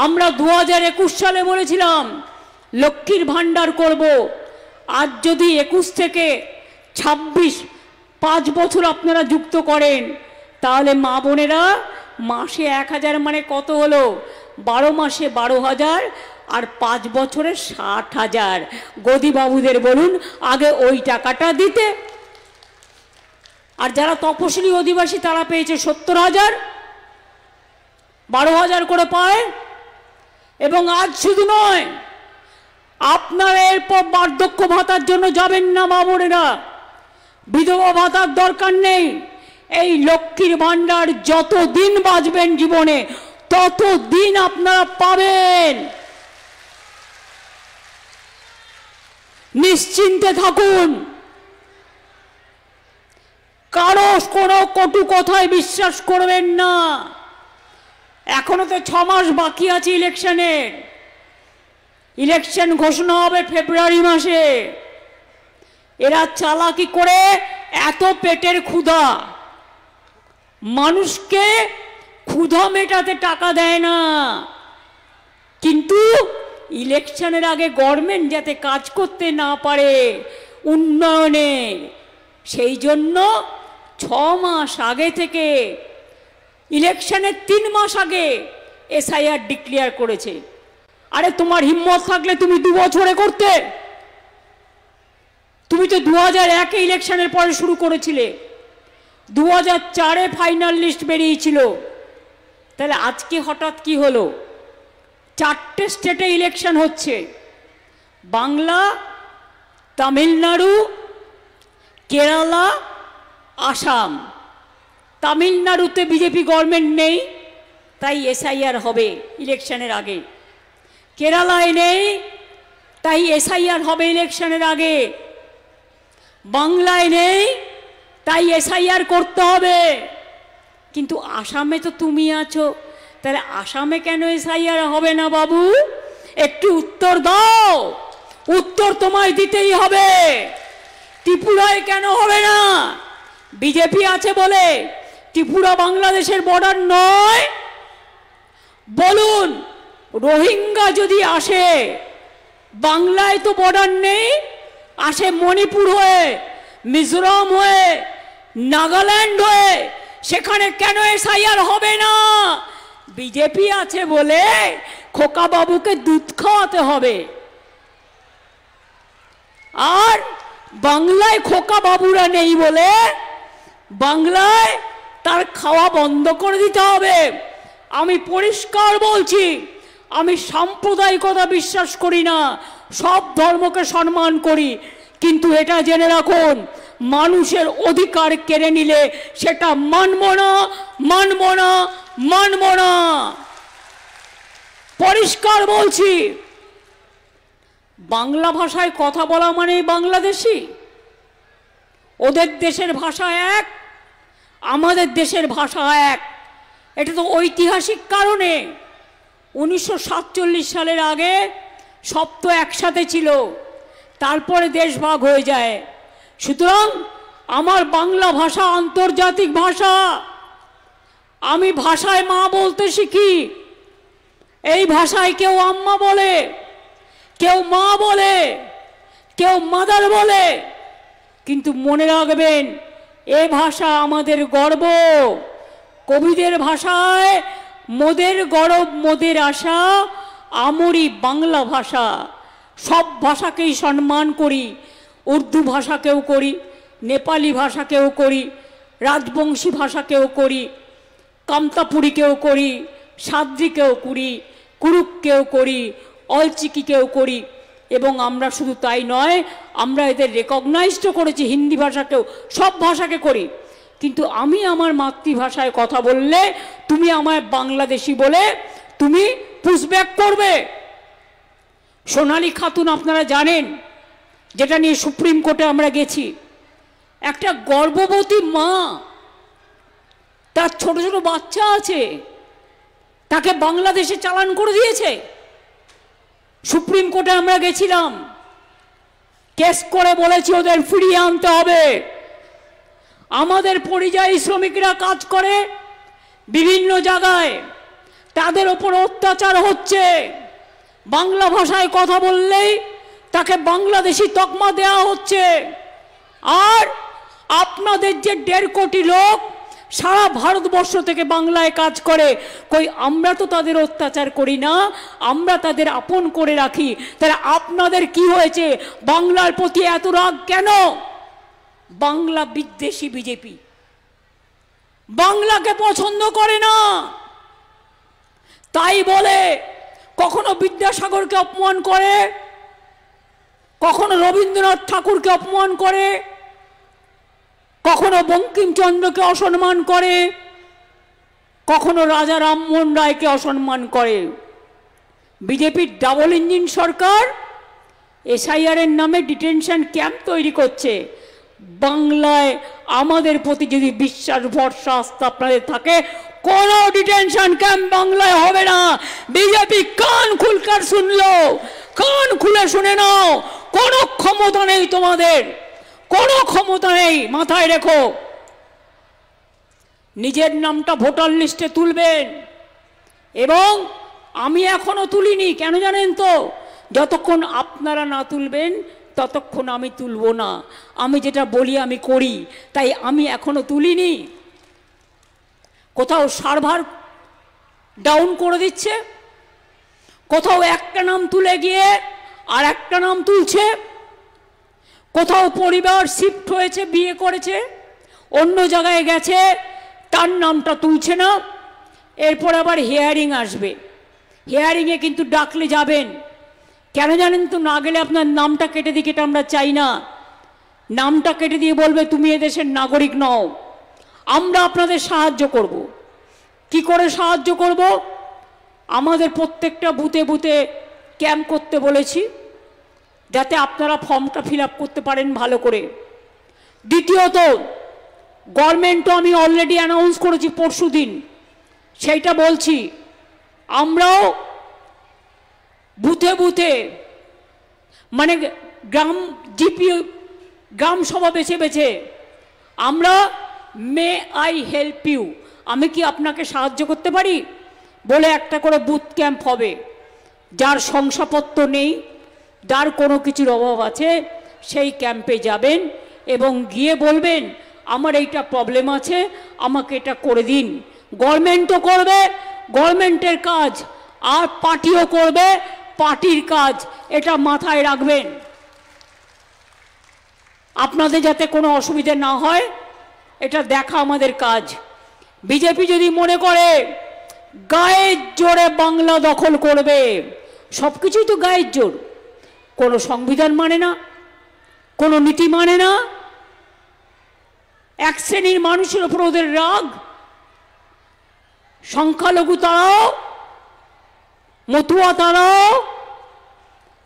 আমরা 2021 সালে বলেছিলাম লক্ষ্মীর ভাণ্ডার করব। আজ যদি 21 থেকে 26 5 বছর আপনারা যুক্ত করেন, তাহলে মা বোনেরা মাসে 1,000 মানে কত হলো? 12 মাসে 12,000 আর 5 বছরে 60,000। গদিবাবুদের বলুন আগে ওই টাকাটা দিতে। আর যারা তপশিলি অধিবাসী তারা পেয়েছে 70,000, 12,000 করে পায়। এবং আজ শুধু নয়, আপনারা এরপর বার্ধক্য ভাতার জন্য যাবেন না মা বোনেরা, বিধবা ভাতার দরকার নেই। এই লক্ষ্মীর ভাণ্ডার যত দিন বাঁচবেন জীবনে তত দিন আপনারা পাবেন। নিশ্চিন্তে থাকুন, কারো কোনো কটু কথায় বিশ্বাস করবেন না। এখনো তো 6 মাস বাকি আছে ইলেকশনের। ইলেকশন ঘোষণা হবে ফেব্রুয়ারি মাসে। এরা চালাকি করে এত পেটের ক্ষুধা, মানুষকে ক্ষুধা মেটাতে টাকা দেয় না, কিন্তু ইলেকশনের আগে গভর্নমেন্ট যাতে কাজ করতে না পারে উন্নয়নে, সেই জন্য 6 মাস আগে থেকে, ইলেকশনের 3 মাস আগে এসআইআর ডিক্লেয়ার করেছে। আরে তোমার হিম্মত থাকলে তুমি 2 বছরে করতে। তুমি তো 2001-এ ইলেকশনের পরে শুরু করেছিলে, 2004-এ ফাইনাল লিস্ট বেরিয়েছিল। তাহলে আজকে হঠাৎ কি হলো? 4টে স্টেটে ইলেকশন হচ্ছে, বাংলা, তামিলনাড়ু, কেরালা, আসাম। তামিলনাড়ুতে বিজেপি গভর্নমেন্ট নেই, তাই এসআইআর হবে ইলেকশনের আগে। কেরালায় নেই, তাই এসআইআর হবে ইলেকশনের আগে। বাংলায় নেই, তাই এসআইআর করতে হবে। কিন্তু আসামে তো তুমি আছো, তাহলে আসামে কেন এসআইআর হবে না বাবু? একটু উত্তর দাও। উত্তর তোমায় দিতেই হবে। ত্রিপুরায় কেন হবে না? বিজেপি আছে বলে ত্রিপুরা বাংলাদেশের বর্ডার নয়? বলুন, রোহিঙ্গা যদি আসে, বাংলায় তো বর্ডার নেই, আসে মণিপুর হয়ে, মিজোরাম হয়ে, নাগাল্যান্ড হয়ে, সেখানে কেন এসআইআর হবে না? বিজেপি আছে বলে খোকা বাবুকে দুধ খাওয়াতে হবে। আর বাংলায় খোকা বাবুরা নেই বলে বাংলায় তার খাওয়া বন্ধ করে দিতে হবে। আমি পরিষ্কার বলছি, আমি সাম্প্রদায়িকতা বিশ্বাস করি না, সব ধর্মকে সম্মান করি, কিন্তু এটা জেনে রাখুন, মানুষের অধিকার কেড়ে নিলে সেটা মানব না, মানব না, মানব না। পরিষ্কার বলছি, বাংলা ভাষায় কথা বলা মানেই বাংলাদেশি। ওদের দেশের ভাষা এক, আমাদের দেশের ভাষা এক। এটা তো ঐতিহাসিক কারণে। 1947 সালের আগে সব তো একসাথে ছিল, তারপরে দেশ ভাগ হয়ে যায়। সুতরাং আমার বাংলা ভাষা আন্তর্জাতিক ভাষা। আমি ভাষায় মা বলতে শিখি। এই ভাষায় কেউ আম্মা বলে, কেউ মা বলে, কেউ মাদার বলে। কিন্তু মনে রাখবেন, এ ভাষা আমাদের গর্ব। কবিদের ভাষায় মোদের গরব মোদের আশা, আমরি বাংলা ভাষা। সব ভাষাকেই সম্মান করি, উর্দু ভাষাকেও করি, নেপালি ভাষাকেও করি, রাজবংশী ভাষাকেও করি, কামতাপুরীকেও করি, সাদ্রিকেও করি, কুরুককেও করি, অলচিকিকেও করি। এবং আমরা শুধু তাই নয়, আমরা এদের রেকগনাইজড করেছি, হিন্দি ভাষাকেও, সব ভাষাকে করি। কিন্তু আমি আমার মাতৃভাষায় কথা বললে তুমি আমায় বাংলাদেশি বলে তুমি পুশব্যাক করবে। সোনালী খাতুন আপনারা জানেন, যেটা নিয়ে সুপ্রিম কোর্টে আমরা গেছি, একটা গর্ভবতী মা, তার ছোট ছোট বাচ্চা আছে, তাকে বাংলাদেশে চালান করে দিয়েছে। সুপ্রিম কোর্টে আমরা গেছিলাম, কেস করে বলেছি ওদের ফিরিয়ে আনতে হবে। আমাদের পরিযায়ী শ্রমিকরা কাজ করে বিভিন্ন জায়গায়, তাদের ওপর অত্যাচার হচ্ছে। বাংলা ভাষায় কথা বললেই তাকে বাংলাদেশি তকমা দেওয়া হচ্ছে। আর আপনাদের যে 1.5 কোটি লোক সারা ভারতবর্ষ থেকে বাংলায় কাজ করে, কই আমরা তো তাদের অত্যাচার করি না, আমরা তাদের আপন করে রাখি। তাহলে আপনাদের কি হয়েছে? বাংলার প্রতি এত রাগ কেন? বাংলা বিদ্বেষী বিজেপি বাংলাকে পছন্দ করে না, তাই বলে কখনো বিদ্যাসাগরকে অপমান করে, কখনো রবীন্দ্রনাথ ঠাকুরকে অপমান করে, কখনো বঙ্কিমচন্দ্রকে অসম্মান করে, কখনো রাজা রামমোহন রায়কে অসম্মান করে। বিজেপির ডাবল ইঞ্জিন সরকার এসআইআর এর নামে ডিটেনশন ক্যাম্প তৈরি করছে। বাংলায় আমাদের প্রতি যদি বিশ্বাস ভরসা আস্থা আপনাদের থাকে, কোনো ডিটেনশন ক্যাম্প বাংলায় হবে না। বিজেপি কান খুলকার শুনলো, কান খুলে শুনে নাও, কোনো ক্ষমতা নেই তোমাদের, কোনো ক্ষমতা নেই, মাথায় রেখো। নিজের নামটা ভোটার লিস্টে তুলবেন, এবং আমি এখনো তুলিনি, কেন জানেন তো? যতক্ষণ আপনারা না তুলবেন ততক্ষণ আমি তুলব না। আমি যেটা বলি আমি করি, তাই আমি এখনো তুলিনি। কোথাও সার্ভার ডাউন করে দিচ্ছে, কোথাও একটা নাম তুলে গিয়ে আর একটা নাম তুলছে, কোথাও পরিবার শিফট হয়েছে, বিয়ে করেছে, অন্য জায়গায় গেছে, তার নামটা তুলছে না। এরপর আবার হিয়ারিং আসবে, হিয়ারিংয়ে কিন্তু ডাকলে যাবেন, কেন জানেন তো? না গেলে আপনার নামটা কেটে দিকে, এটা আমরা চাই না। নামটা কেটে দিয়ে বলবে তুমি এদেশের নাগরিক নও। আমরা আপনাদের সাহায্য করব। কি করে সাহায্য করব? আমাদের প্রত্যেকটা বুথে বুথে ক্যাম্প করতে বলেছি, যাতে আপনারা ফর্মটা ফিল আপ করতে পারেন ভালো করে। দ্বিতীয়ত, গভর্নমেন্টও আমি অলরেডি অ্যানাউন্স করেছি পরশু দিন, সেইটা বলছি, আমরাও বুথে বুথে, মানে গ্রাম জিপি গ্রাম সভা বেছে বেছে, আমরা মে আই হেল্প ইউ, আমি কি আপনাকে সাহায্য করতে পারি বলে একটা করে বুথ ক্যাম্প হবে। যার শংসাপত্র নেই, যার কোনো কিছুর অভাব আছে, সেই ক্যাম্পে যাবেন এবং গিয়ে বলবেন আমার এইটা প্রবলেম আছে, আমাকে এটা করে দিন। গভর্নমেন্টও করবে, গভর্নমেন্টের কাজ, আর পার্টিও করবে, পার্টির কাজ। এটা মাথায় রাখবেন, আপনাদের যাতে কোনো অসুবিধা না হয় এটা দেখা আমাদের কাজ। বিজেপি যদি মনে করে গায়ের জোরে বাংলা দখল করবে, সব কিছুই তো গায়ের জোর, কোনো সংবিধান মানে না, কোনো নীতি মানে না, এক শ্রেণীর মানুষের উপর ওদের রাগ, সংখ্যালঘু তারাও, মতুয়া তারাও,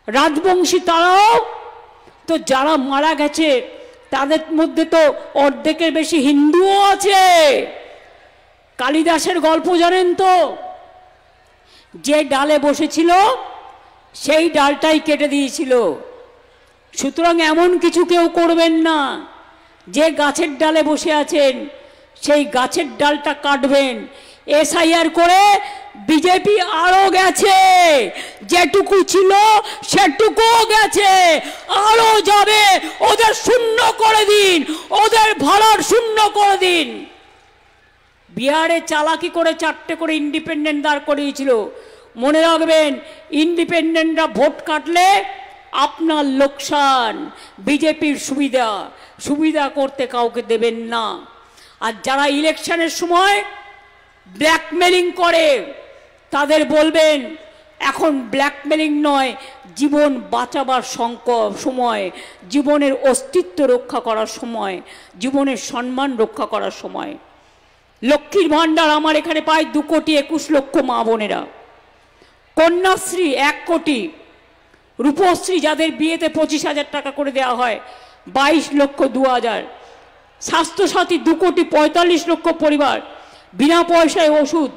রাজবংশী তারাও, তো যারা মারা গেছে তাদের মধ্যে তো অর্ধেকের বেশি হিন্দুও আছে। কালিদাসের গল্প জানেন তো? যে ডালে বসেছিল সেই ডালটাই কেটে দিয়েছিল। সুতরাং এমন কিছু কেউ করবেন না, যে গাছের ডালে বসে আছেন সেই গাছের ডালটা কাটবেন। এসআইআর করে বিজেপি আরো গেছে, যেটুকু ছিল সেটুকুও গেছে, আরো যাবে। ওদের শূন্য করে দিন, ওদের ভাড়ার শূন্য করে দিন। বিহারে চালাকি করে 4টে করে ইন্ডিপেন্ডেন্ট দাঁড় করিয়েছিল। মনে রাখবেন, ইন্ডিপেন্ডেন্টরা ভোট কাটলে আপনার লোকসান, বিজেপির সুবিধা। সুবিধা করতে কাউকে দেবেন না। আর যারা ইলেকশনের সময় ব্ল্যাকমেলিং করে তাদের বলবেন এখন ব্ল্যাকমেলিং নয়, জীবন বাঁচাবার সময়, জীবনের অস্তিত্ব রক্ষা করার সময়, জীবনের সম্মান রক্ষা করার সময়। লক্ষ্মীর ভাণ্ডার আমার এখানে পায় 2,21,00,000 মা বোনেরা। কন্যাশ্রী 1 কোটি, রূপশ্রী যাদের বিয়েতে 25,000 টাকা করে দেওয়া হয় 22,02,000। স্বাস্থ্যসাথী 2,45,00,000 পরিবার বিনা পয়সায় ওষুধ,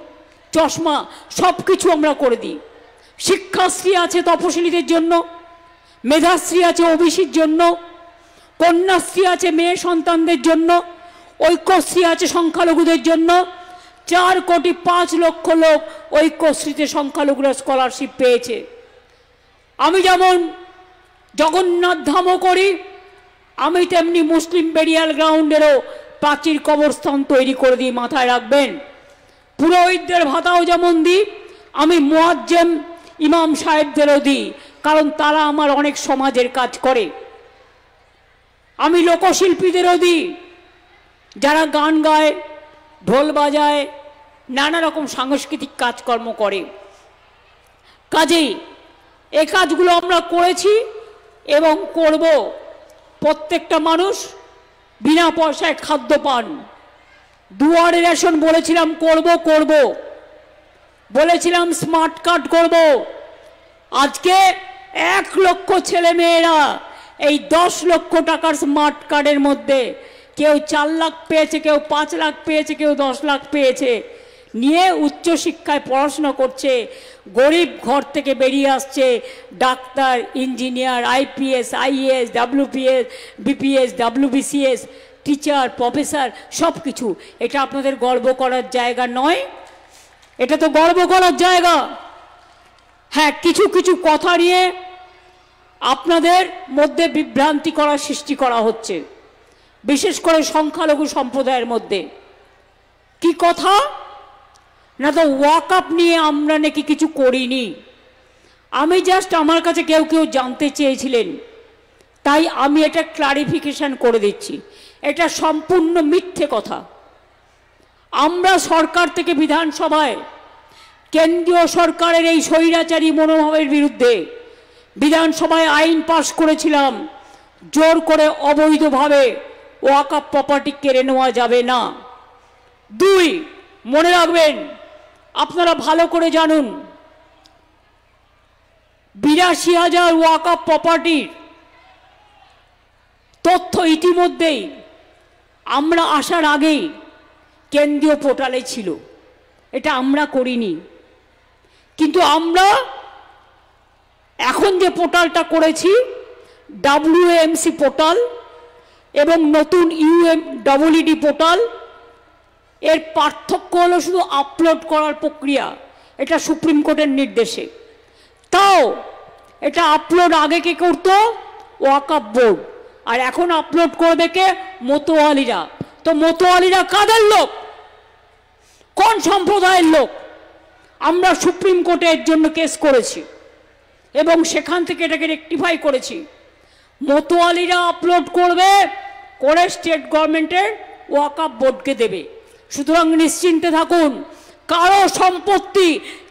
চশমা সব কিছু আমরা করে দিই। শিক্ষাশ্রী আছে তপশিলীদের জন্য, মেধাশ্রী আছে ওবিসির জন্য, কন্যাশ্রী আছে মেয়ে সন্তানদের জন্য, ঐক্যশ্রী আছে সংখ্যালঘুদের জন্য। 4,05,00,000 লোক ঐক্যশ্রীতে সংখ্যালঘুরা স্কলারশিপ পেয়েছে। আমি যেমন জগন্নাথ ধামও করি, আমি তেমনি মুসলিম বেরিয়াল গ্রাউন্ডেরও প্রাচীর কবরস্থান তৈরি করে দিই, মাথায় রাখবেন। পুরোহিতদের ভাতাও যেমন দিই, আমি মুয়াজ্জেম ইমাম সাহেবদেরও দিই, কারণ তারা আমার অনেক সমাজের কাজ করে। আমি লোকশিল্পীদেরও দিই, যারা গান গায়, ঢোল বাজায়, নানা রকম সাংস্কৃতিক কাজকর্ম করে। কাজেই এই কাজগুলো আমরা করেছি এবং করব। প্রত্যেকটা মানুষ বিনা পয়সায় খাদ্য পান। দুয়ারে রেশন বলেছিলাম করব, বলেছিলাম স্মার্ট কার্ড করব। আজকে 1 লক্ষ ছেলে মেয়েরা এই 10 লক্ষ টাকার স্মার্ট কার্ডের মধ্যে কেউ 4 লাখ পেয়েছে, কেউ 5 লাখ পেয়েছে, কেউ 10 লাখ পেয়েছে, নিয়ে উচ্চশিক্ষায় পড়াশোনা করছে। গরিব ঘর থেকে বেরিয়ে আসছে doctor, engineer, IPS, IAS, WPS, BPS, WBCS, teacher, professor, সব কিছু। এটা আপনাদের গর্ব করার জায়গা নয়? এটা তো গর্ব করার জায়গা। হ্যাঁ, কিছু কিছু কথা নিয়ে আপনাদের মধ্যে বিভ্রান্তি করার সৃষ্টি করা হচ্ছে, বিশেষ করে সংখ্যালঘু সম্প্রদায়ের মধ্যে। কি কথা না, তো ওয়াকআপ নিয়ে আমরা নাকি কিছু করিনি। আমি জাস্ট, আমার কাছে কেউ কেউ জানতে চেয়েছিলেন, তাই আমি এটা ক্লারিফিকেশন করে দিচ্ছি। এটা সম্পূর্ণ মিথ্যে কথা। আমরা সরকার থেকে বিধানসভায় কেন্দ্রীয় সরকারের এই স্বৈরাচারী মনোভাবের বিরুদ্ধে বিধানসভায় আইন পাশ করেছিলাম, জোর করে অবৈধভাবে ওয়াকআপ প্রপার্টি কেড়ে নেওয়া যাবে না। 2, মনে রাখবেন, আপনারা ভালো করে জানুন, 82,000 ওয়াকআপ প্রপার্টির তথ্য ইতিমধ্যেই আমরা আসার আগেই কেন্দ্রীয় পোর্টালে ছিল। এটা আমরা করিনি, কিন্তু আমরা এখন যে পোর্টালটা করেছি WAMC পোর্টাল এবং নতুন UMEED পোর্টাল, এর পার্থক্য হলো শুধু আপলোড করার প্রক্রিয়া। এটা সুপ্রিম কোর্টের নির্দেশে। তাও এটা আপলোড আগে কে করতো? ওয়াকআপ বোর্ড। আর এখন আপলোড করবে কে? মতোয়ালিরা। তো মতোয়ালিরা কাদের লোক? কোন সম্প্রদায়ের লোক? আমরা সুপ্রিম কোর্টে এর জন্য কেস করেছি এবং সেখান থেকে এটাকে রেকটিফাই করেছি। মতোয়ালিরা আপলোড করবে, করে স্টেট গভর্নমেন্টের ওয়াকআপ বোর্ডকে দেবে। সুতরাং নিশ্চিন্তে থাকুন, কারো সম্পত্তি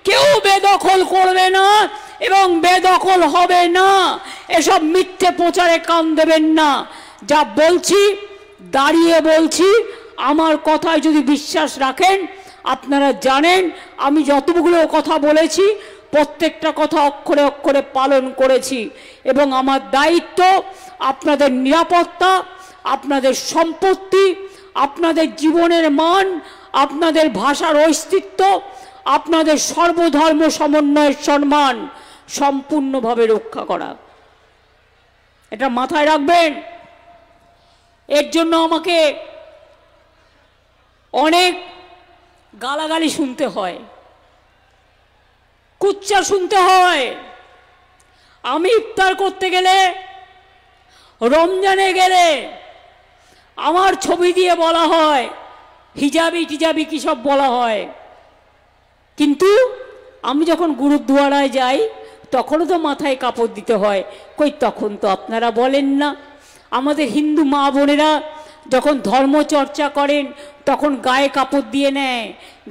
কেউ বেদখল করবে না এবং বেদখল হবে না। এসব মিথ্যে প্রচারে কান দেবেন না। যা বলছি দাঁড়িয়ে বলছি, আমার কথায় যদি বিশ্বাস রাখেন, আপনারা জানেন আমি যতগুলো কথা বলেছি প্রত্যেকটা কথা অক্ষরে অক্ষরে পালন করেছি এবং আমার দায়িত্ব আপনাদের নিরাপত্তা, আপনাদের সম্পত্তি, আপনাদের জীবনের মান, আপনাদের ভাষার অস্তিত্ব, আপনাদের সর্বধর্ম সমন্বয়ের সম্মান সম্পূর্ণভাবে রক্ষা করা। এটা মাথায় রাখবেন। এর জন্য আমাকে অনেক গালাগালি শুনতে হয়, কুচ্চা শুনতে হয়। আমি ইফতার করতে গেলে, রমজানে গেলে আমার ছবি দিয়ে বলা হয়, হিজাবি টিজাবি কী সব বলা হয়। কিন্তু আমি যখন গুরুদুয়ারায় যাই তখনও তো মাথায় কাপড় দিতে হয়। কই তখন তো আপনারা বলেন না। আমাদের হিন্দু মা বোনেরা যখন ধর্মচর্চা করেন তখন গায়ে কাপড় দিয়ে নেয়,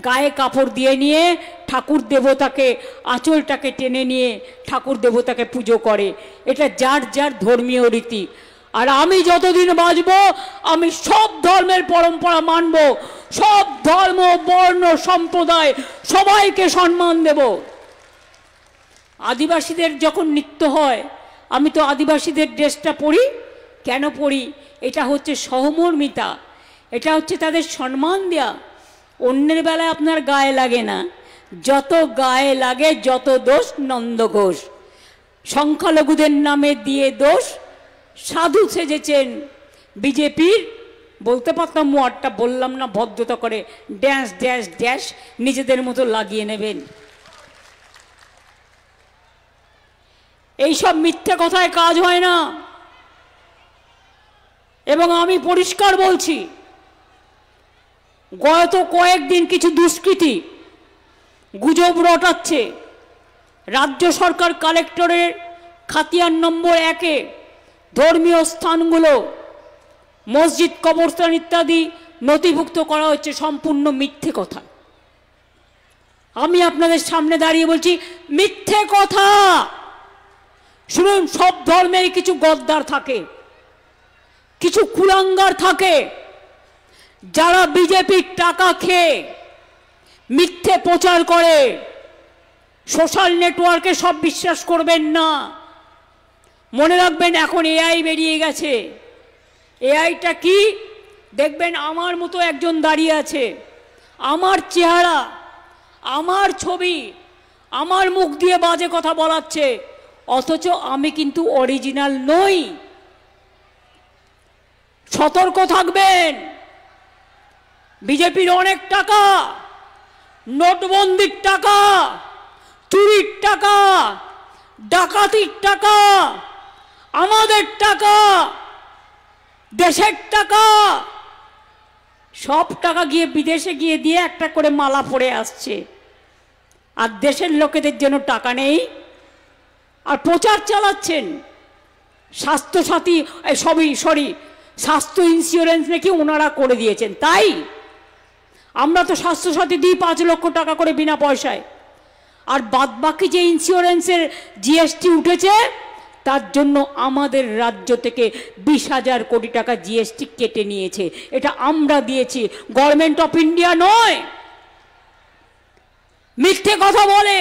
গায়ে কাপড় দিয়ে নিয়ে ঠাকুর দেবতাকে, আঁচলটাকে টেনে নিয়ে ঠাকুর দেবতাকে পুজো করে। এটা যার যার ধর্মীয় রীতি। আর আমি যতদিন বাঁচব আমি সব ধর্মের পরম্পরা মানব, সব ধর্ম বর্ণ সম্প্রদায় সবাইকে সম্মান দেব। আদিবাসীদের যখন নৃত্য হয় আমি তো আদিবাসীদের ড্রেসটা পরি। কেন পরি? এটা হচ্ছে সহমর্মিতা, এটা হচ্ছে তাদের সম্মান দেয়া। অন্যের বেলায় আপনার গায়ে লাগে না, যত গায়ে লাগে যত দোষ নন্দ ঘোষ। সংখ্যালঘুদের নামে দিয়ে দোষ, সাধু সেজেছেন বিজেপির। বলতে পারতাম মোয়ারটা বললাম না, ভদ্রতা করে ড্যাশ ড্যাশ ড্যাশ নিজেদের মতো লাগিয়ে নেবেন। এইসব মিথ্যে কথায় কাজ হয় না। এবং আমি পরিষ্কার বলছি, গত কয়েকদিন কিছু দুষ্কৃতী গুজব রটাচ্ছে রাজ্য সরকার কালেক্টরের খাতিয়ান নম্বর 1-এ ধর্মীয় স্থানগুলো, মসজিদ, কবরস্থান ইত্যাদি নথিভুক্ত করা হচ্ছে। সম্পূর্ণ মিথ্যে কথা। আমি আপনাদের সামনে দাঁড়িয়ে বলছি মিথ্যে কথা। শুনুন, সব ধর্মেই কিছু গদ্দার থাকে, কিছু কুলাঙ্গার থাকে, যারা বিজেপির টাকা খেয়ে মিথ্যে প্রচার করে। সোশ্যাল নেটওয়ার্কে সব বিশ্বাস করবেন না। মনে রাখবেন এখন এআই বেরিয়ে গেছে। এআইটা কি? দেখবেন আমার মতো একজন দাঁড়িয়ে আছে, আমার চেহারা, আমার ছবি, আমার মুখ দিয়ে বাজে কথা বলাচ্ছে, অথচ আমি কিন্তু অরিজিনাল নই। সতর্ক থাকবেন। বিজেপির অনেক টাকা, নোটবন্দির টাকা, চুরির টাকা, ডাকাতির টাকা, আমাদের টাকা, দেশের টাকা, সব টাকা গিয়ে বিদেশে গিয়ে দিয়ে একটা করে মালা পরে আসছে। আর দেশের লোকেদের জন্য টাকা নেই, আর প্রচার চালাচ্ছেন স্বাস্থ্যসাথী, স্বাস্থ্য ইন্স্যুরেন্স নাকি ওনারা করে দিয়েছেন। তাই আমরা তো স্বাস্থ্যসাথী দিই 5 লক্ষ টাকা করে বিনা পয়সায়। আর বাদবাকি যে ইন্স্যুরেন্সের জিএসটি উঠেছে তার জন্য আমাদের রাজ্য থেকে 20,000 কোটি টাকা জিএসটি কেটে নিয়েছে। এটা আমরা দিয়েছি, গভর্নমেন্ট অফ ইন্ডিয়া নয়। মিথ্যে কথা বলে,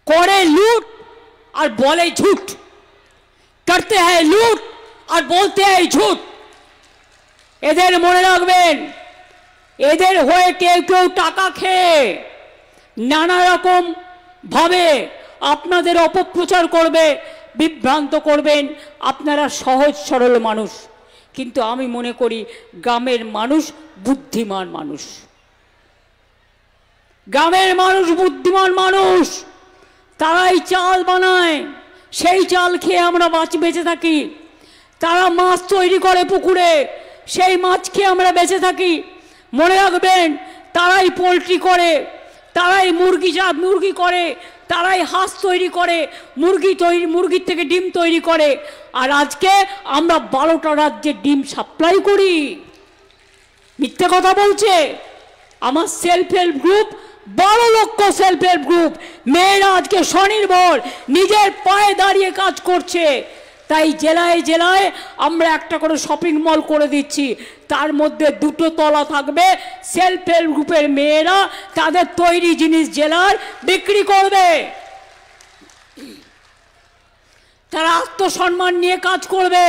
করে লুট আর বলে ঝুট। করতে হ্যায় লুট আর বলতে হ্যায় ঝুট। এদের মনে রাখবেন, এদের হয়ে কেউ কেউ টাকা খেয়ে নানা রকম ভাবে আপনাদের অপপ্রচার করবে, বিভ্রান্ত করবেন। আপনারা সহজ সরল মানুষ, কিন্তু আমি মনে করি গ্রামের মানুষ বুদ্ধিমান মানুষ। গ্রামের মানুষ বুদ্ধিমান মানুষ, তারাই চাল বানায়, সেই চাল খেয়ে আমরা বেঁচে থাকি। তারা মাছ তৈরি করে পুকুরে, সেই মাছ খেয়ে আমরা বেঁচে থাকি। মনে রাখবেন, তারাই পোলট্রি করে, তারাই মুরগি করে, তারাই হাঁস তৈরি করে, মুরগির থেকে ডিম তৈরি করে। আর আজকে আমরা 12টা রাজ্যে ডিম সাপ্লাই করি। মিথ্যে কথা বলছে। আমার সেলফ হেল্প গ্রুপ, 12 লক্ষ সেলফ হেল্প গ্রুপ, মেয়েরা আজকে স্বনির্ভর, নিজের পায়ে দাঁড়িয়ে কাজ করছে। তাই জেলায় জেলায় আমরা একটা করে শপিং মল করে দিচ্ছি। তার মধ্যে 2টো তলা থাকবে, সেলফ হেল্প গ্রুপের মেয়েরা তাদের তৈরি জিনিস জেলার বিক্রি করবে। তারা আত্মসম্মান নিয়ে কাজ করবে।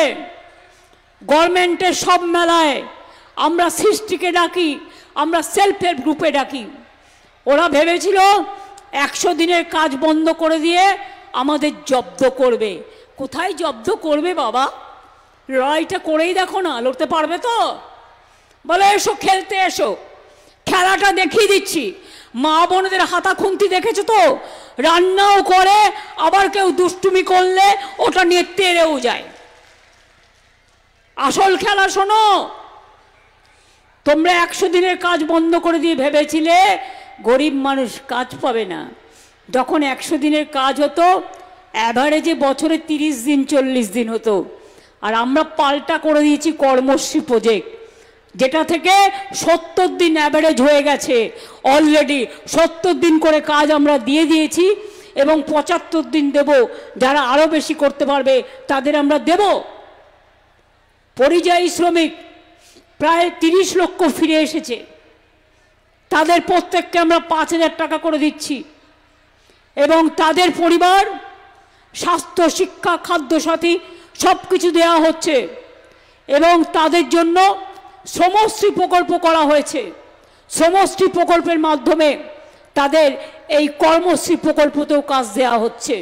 গভর্নমেন্টের সব মেলায় আমরা সৃষ্টিকে ডাকি, আমরা সেলফ হেল্প গ্রুপে ডাকি। ওরা ভেবেছিল 100 দিনের কাজ বন্ধ করে দিয়ে আমাদের জব্দ করবে। কোথায় জব্দ করবে বাবা? লড়াইটা করেই দেখো না, লড়তে পারবে তো? বলে এসো খেলতে, এসো, খেলাটা দেখিয়ে দিচ্ছি। মা বোনদের হাতা খুন্তি দেখেছো তো? রান্নাও করে, আবার কেউ দুষ্টুমি করলে ওটা নিয়ে তেড়েও যায়। আসল খেলা শোনো, তোমরা 100 দিনের কাজ বন্ধ করে দিয়ে ভেবেছিলে গরিব মানুষ কাজ পাবে না। যখন 100 দিনের কাজ হতো, অ্যাভারেজে বছরে 30 দিন 40 দিন হতো। আর আমরা পাল্টা করে দিয়েছি কর্মশ্রী প্রজেক্ট, যেটা থেকে 70 দিন অ্যাভারেজ হয়ে গেছে অলরেডি। 70 দিন করে কাজ আমরা দিয়ে দিয়েছি এবং 75 দিন দেব। যারা আরও বেশি করতে পারবে তাদের আমরা দেব। পরিযায়ী শ্রমিক প্রায় 30 লক্ষ ফিরে এসেছে, তাদের প্রত্যেককে আমরা 5000 টাকা করে দিচ্ছি এবং তাদের পরিবার স্বাস্থ্য, শিক্ষা, খাদ্যসাথী সব কিছু দেওয়া হচ্ছে এবং তাদের জন্য শ্রমশ্রী প্রকল্প করা হয়েছে। শ্রমশ্রী প্রকল্পের মাধ্যমে তাদের এই কর্মশ্রী প্রকল্পতেও কাজ দেওয়া হচ্ছে।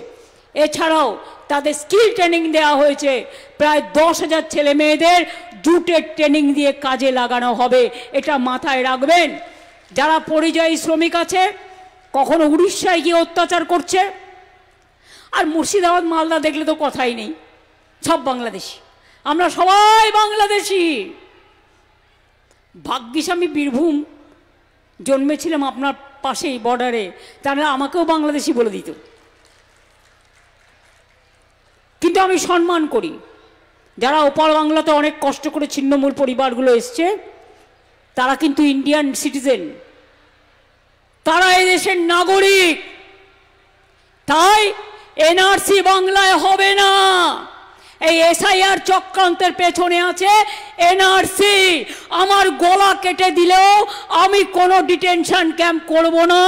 এছাড়াও তাদের স্কিল ট্রেনিং দেওয়া হয়েছে। প্রায় 10,000 ছেলে মেয়েদের জুটের ট্রেনিং দিয়ে কাজে লাগানো হবে, এটা মাথায় রাখবেন। যারা পরিযায়ী শ্রমিক আছে, কখনো উড়িষ্যায় গিয়ে অত্যাচার করছে, আর মুর্শিদাবাদ মালদা দেখলে তো কথাই নেই, সব বাংলাদেশি। আমরা সবাই বাংলাদেশি। ভাগ্যিস আমি বীরভূম জন্মেছিলাম আপনার পাশেই বর্ডারে, তাহলে আমাকেও বাংলাদেশি বলে দিত। কিন্তু আমি সম্মান করি যারা ওপার বাংলাতে অনেক কষ্ট করে ছিন্নমূল পরিবারগুলো এসছে, তারা কিন্তু ইন্ডিয়ান সিটিজেন, তারা এদেশের নাগরিক। তাই এনআরসি বাংলায় হবে না। এই এসআইআর চক্রান্তের পেছনে আছে এনআরসি। আমার গলা কেটে দিলেও আমি কোনো ডিটেনশন ক্যাম্প করব না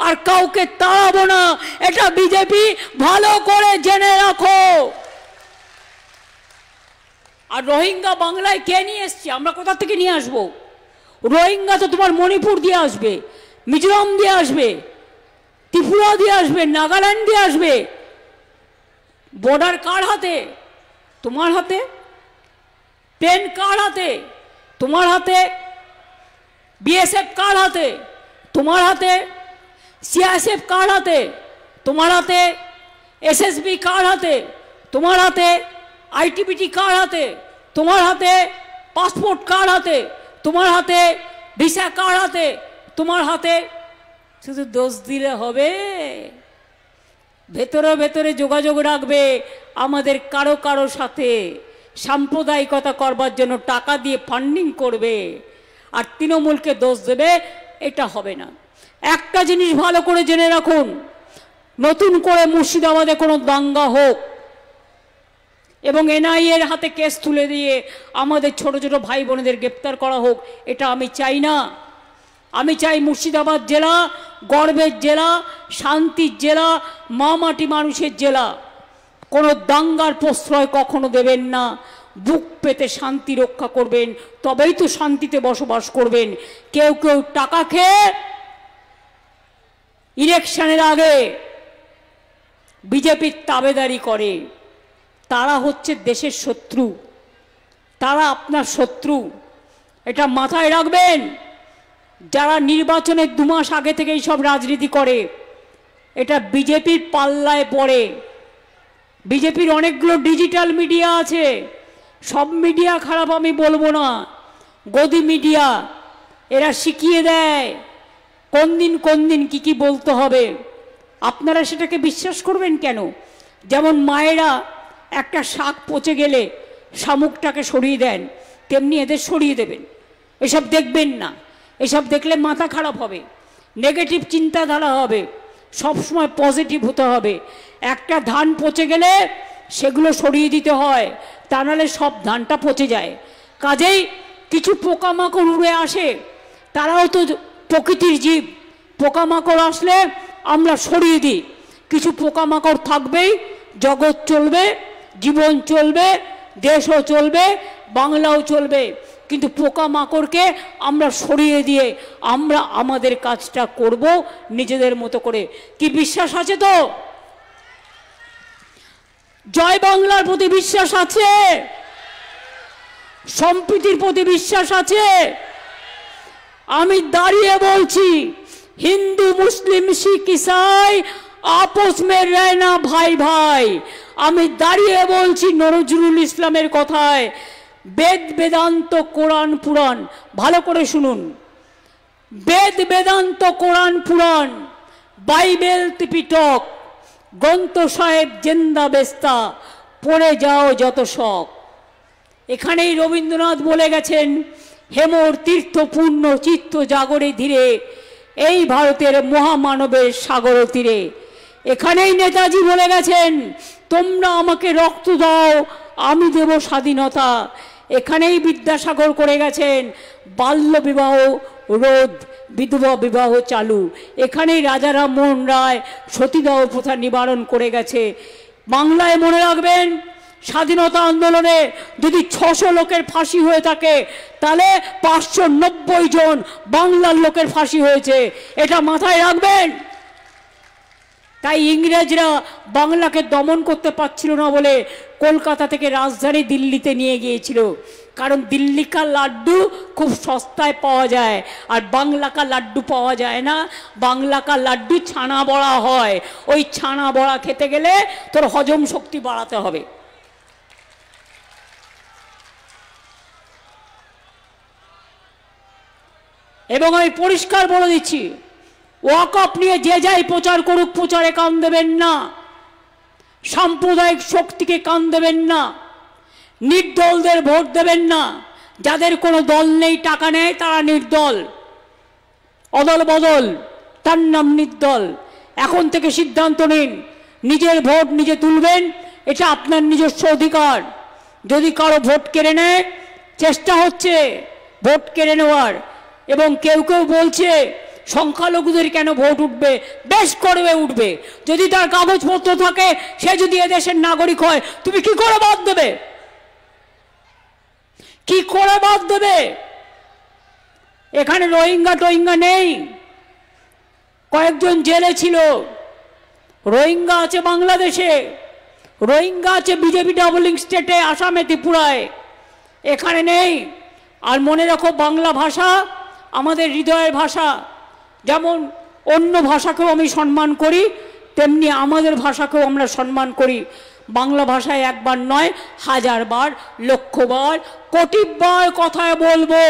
আর কাউকে তাড়াবো না, এটা বিজেপি ভালো করে জেনে রাখো। আর রোহিঙ্গা বাংলায় কে নিয়ে এসছে? আমরা কোথা থেকে নিয়ে আসবো? রোহিঙ্গা তো তোমার মণিপুর দিয়ে আসবে, মিজোরাম দিয়ে আসবে, ত্রিপুরা দিয়ে আসবে, নাগাল্যান্ড দিয়ে আসবে। বর্ডার কার হাতে? তোমার হাতে। পেন কার হাতে? তোমার হাতে। বিএসএফ কার হাতে? তোমার হাতে। সিআইএসএফ কার হাতে? তোমার হাতে। এসএসবি কার হাতে? তোমার হাতে। আইটিবিটি কার হাতে? তোমার হাতে। পাসপোর্ট কার হাতে? তোমার হাতে। ভিসা কার হাতে? তোমার হাতে। শুধু দোষ দিলে হবে? ভেতরে ভেতরে যোগাযোগ রাখবে আমাদের কারো কারো সাথে, সাম্প্রদায়িকতা করবার জন্য টাকা দিয়ে ফান্ডিং করবে আর তৃণমূলকে দোষ দেবে, এটা হবে না। একটা জিনিস ভালো করে জেনে রাখুন, নতুন করে মুর্শিদাবাদে কোনো দাঙ্গা হোক এবং এনআইএর হাতে কেস তুলে দিয়ে আমাদের ছোট ছোট ভাই বোনেদের গ্রেপ্তার করা হোক, এটা আমি চাই না। আমি চাই মুর্শিদাবাদ জেলা গর্বের জেলা, শান্তির জেলা, মা মাটি মানুষের জেলা। কোনো দাঙ্গার প্রশ্রয় কখনো দেবেন না। বুক পেতে শান্তি রক্ষা করবেন, তবেই তো শান্তিতে বসবাস করবেন। কেউ কেউ টাকা খেয়ে ইলেকশনের আগে বিজেপির তাবেদারি করে, তারা হচ্ছে দেশের শত্রু, তারা আপনার শত্রু, এটা মাথায় রাখবেন। যারা নির্বাচনের 2 মাস আগে থেকেই সব রাজনীতি করে, এটা বিজেপির পাল্লায় পড়ে। বিজেপির অনেকগুলো ডিজিটাল মিডিয়া আছে, সব মিডিয়া খারাপ আমি বলবো না। গদি মিডিয়া, এরা শিখিয়ে দেয় কোন দিন কি কি বলতে হবে। আপনারা সেটাকে বিশ্বাস করবেন কেন? যেমন মায়েরা একটা শাক পচে গেলে শামুকটাকে সরিয়ে দেন, তেমনি এদের সরিয়ে দেবেন। এসব দেখবেন না, এসব দেখলে মাথা খারাপ হবে, নেগেটিভ চিন্তাধারা হবে। সবসময় পজিটিভ হতে হবে। একটা ধান পচে গেলে সেগুলো সরিয়ে দিতে হয়, তা নাহলে সব ধানটা পচে যায়। কাজেই কিছু পোকামাকড় উড়ে আসে, তারাও তো প্রকৃতির জীব। পোকামাকড় আসলে আমরা সরিয়ে দিই। কিছু পোকামাকড় থাকবেই, জগৎ চলবে, জীবন চলবে, দেশও চলবে, বাংলাও চলবে। কিন্তু পোকামাকড়কে আমরা সরিয়ে দিয়ে আমরা আমাদের কাজটা করব নিজেদের মতো করে। কি বিশ্বাস আছে তো? জয় বাংলার প্রতি বিশ্বাস আছে? সম্প্রীতির প্রতি বিশ্বাস আছে? আমি দাঁড়িয়ে বলছি, हिंदू मुस्लिम सिख ईसाई आपस में रहना भाई भाई। আমি দাঁড়িয়ে বলছি নজরুল ইসলামের কথায়, বেদ বেদান্ত কোরআন পুরাণ, ভালো করে শুনুন, বেদ বেদান্ত কোরআন পুরাণ, বাইবেল ত্রিপিটক, গ্রন্থ সাহেব জেন্দা বেস্তা, পড়ে যাও যত শখ। এখানেই রবীন্দ্রনাথ বলে গেছেন, হেমর তীর্থ পূর্ণ চিত্ত জাগরে ধীরে, এই ভারতের মহামানবের সাগর তীরে। এখানেই নেতাজি বলে গেছেন, তোমরা আমাকে রক্ত দাও আমি দেব স্বাধীনতা। এখানেই বিদ্যাসাগর করে গেছেন, বাল্য বিবাহ রোধ, বিধবা বিবাহ চালু। এখানেই রাজা রামমোহন রায় সতীদাহ প্রথা নিবারণ করে গেছে। বাংলায় মনে রাখবেন, স্বাধীনতা আন্দোলনে যদি 600 লোকের ফাঁসি হয়ে থাকে, তাহলে 590 জন বাংলার লোকের ফাঁসি হয়েছে, এটা মাথায় রাখবেন। তাই ইংরেজরা বাংলাকে দমন করতে পারছিল না বলে কলকাতা থেকে রাজধানী দিল্লিতে নিয়ে গিয়েছিল, কারণ দিল্লি কা লাড্ডু খুব সস্তায় পাওয়া যায়, আর বাংলা কা লাড্ডু পাওয়া যায় না। বাংলা কা লাড্ডু ছানা বড়া হয়, ওই ছানা বড়া খেতে গেলে তোর হজম শক্তি বাড়াতে হবে। এবং আমি পরিষ্কার বলে দিচ্ছি, ওয়াকফ নিয়ে যে যাই প্রচার করুক, প্রচারে কান দেবেন না, সাম্প্রদায়িক শক্তিকে কান দেবেন না, নির্দলদের ভোট দেবেন না। যাদের কোনো দল নেই, টাকা নেয়, তারা নির্দল, অদল বদল, তার নাম নির্দল। এখন থেকে সিদ্ধান্ত নিন, নিজের ভোট নিজে তুলবেন, এটা আপনার নিজস্ব অধিকার। যদি কারো ভোট কেড়ে নেয়, চেষ্টা হচ্ছে ভোট কেড়ে নেওয়ার, এবং কেউ কেউ বলছে সংখ্যালঘুদের কেন ভোট উঠবে, বেশ করবে, উঠবে। যদি তার কাগজপত্র থাকে, সে যদি এদেশের নাগরিক হয়, তুমি কি করে বাদ দেবে? কি করে বাদ দেবে? এখানে রোহিঙ্গা টোহিঙ্গা নেই, কয়েকজন জেলে ছিল। রোহিঙ্গা আছে বাংলাদেশে, রোহিঙ্গা আছে বিজেপি ডাবলিং স্টেটে, আসামে, ত্রিপুরায়, এখানে নেই। আর মনে রাখো, বাংলা ভাষা আমাদের হৃদয়ের ভাষা। যেমন অন্য ভাষাকেও আমি সম্মান করি, তেমনি আমাদের ভাষাকেও আমরা সম্মান করি। বাংলা ভাষায় একবার নয়, 1000 বার, লক্ষবার, কোটিবার কথায় বলবো,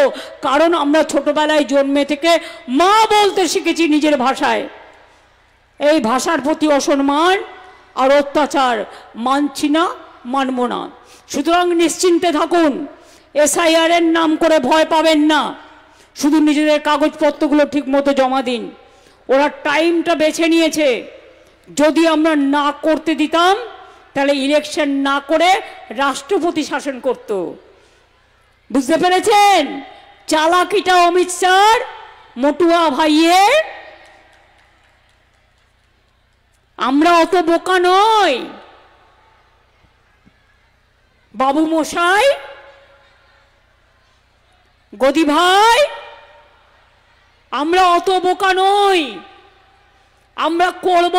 কারণ আমরা ছোটবেলায় জন্মে থেকে মা বলতে শিখেছি নিজের ভাষায়। এই ভাষার প্রতি অসম্মান আর অত্যাচার মানছি না, মানব না। সুতরাং নিশ্চিন্তে থাকুন, SIR এর নাম করে ভয় পাবেন না, শুধু নিজেদের কাগজপত্রগুলো ঠিক মতো জমা দিন। ওরা টাইমটা বেছে নিয়েছে, যদি আমরা না করতে দিতাম, তাহলে ইলেকশন না করে রাষ্ট্রপতি শাসন করত। বুঝতে পেরেছেন চালাকিটা অমিত শাহ মটুয়া ভাইয়ের? আমরা অত বোকা নই বাবু মশাই, গদি ভাই, আমরা অত বোকা নই। আমরা করব,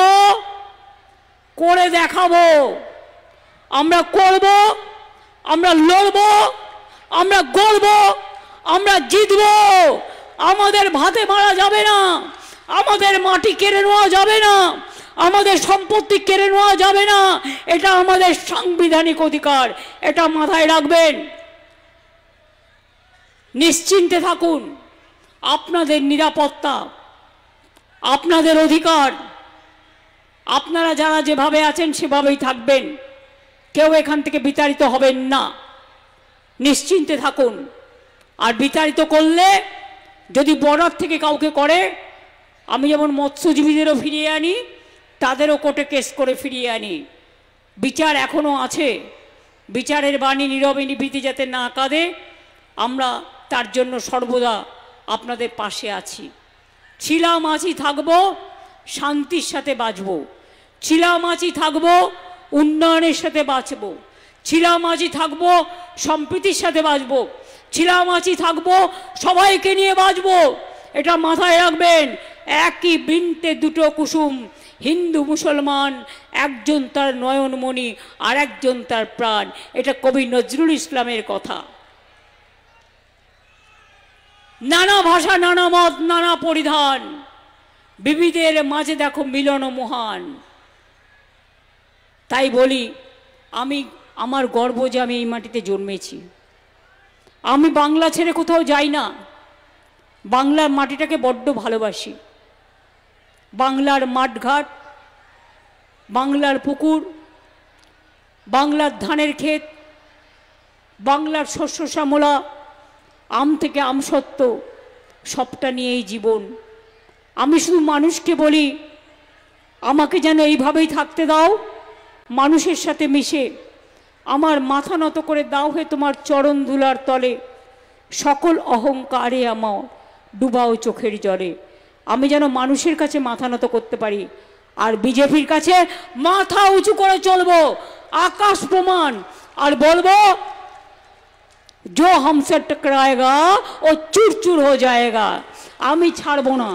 করে দেখাবো, আমরা করব, আমরা লড়ব, আমরা গড়ব, আমরা জিতব। আমাদের ভাতে মারা যাবে না, আমাদের মাটি কেড়ে নেওয়া যাবে না, আমাদের সম্পত্তি কেড়ে নেওয়া যাবে না। এটা আমাদের সাংবিধানিক অধিকার, এটা মাথায় রাখবেন। নিশ্চিন্তে থাকুন, আপনাদের নিরাপত্তা, আপনাদের অধিকার, আপনারা যারা যেভাবে আছেন সেভাবেই থাকবেন, কেউ এখান থেকে বিতাড়িত হবেন না। নিশ্চিন্তে থাকুন। আর বিতাড়িত করলে যদি বর্ডার থেকে কাউকে করে, আমি যেমন মৎস্যজীবীদেরও ফিরিয়ে আনি, তাদেরও কোর্টে কেস করে ফিরিয়ে আনি। বিচার এখনও আছে, বিচারের বাণী নীরবে নিভৃতে যাতে না কাঁদে, আমরা তার জন্য সর্বদা আপনাদের পাশে আছি। ছিলাম, আছি, থাকবো, শান্তির সাথে বাঁচব। ছিলাম, আছি, থাকবো, উন্নয়নের সাথে বাঁচব। ছিলাম, আছি, থাকবো, সম্প্রীতির সাথে বাঁচব। ছিলাম, আছি, থাকবো, সবাইকে নিয়ে বাঁচব। এটা মাথায় রাখবেন। একই বৃন্তে দুটো কুসুম, হিন্দু মুসলমান, একজন তার নয়নমণি আর একজন তার প্রাণ। এটা কবি নজরুল ইসলামের কথা। নানা ভাষা, নানা মত, নানা পরিধান, বিবিধের মাঝে দেখো মিলন মহান। তাই বলি আমার গর্ব যে আমি এই মাটিতে জন্মেছি। আমি বাংলা ছেড়ে কোথাও যাই না, বাংলার মাটিটাকে বড্ড ভালোবাসি। বাংলার মাঠঘাট, বাংলার পুকুর, বাংলার ধানের ক্ষেত, বাংলার শস্য শ্যামলা, আম থেকে আমসত্ত্ব, সবটা নিয়েই জীবন। আমি শুধু মানুষকে বলি, আমাকে যেন এইভাবেই থাকতে দাও, মানুষের সাথে মিশে। আমার মাথা নত করে দাও হে তোমার চরণ ধুলার তলে, সকল অহংকারে আমার ডুবাও চোখের জলে। আমি যেন মানুষের কাছে মাথা নত করতে পারি, আর বিজেপির কাছে মাথা উঁচু করে চলবো, আকাশ প্রমাণ। আর বলবো, जो हमसे टकराएगा वो चूर चूर हो जाएगा। আমি ছাড়বো না,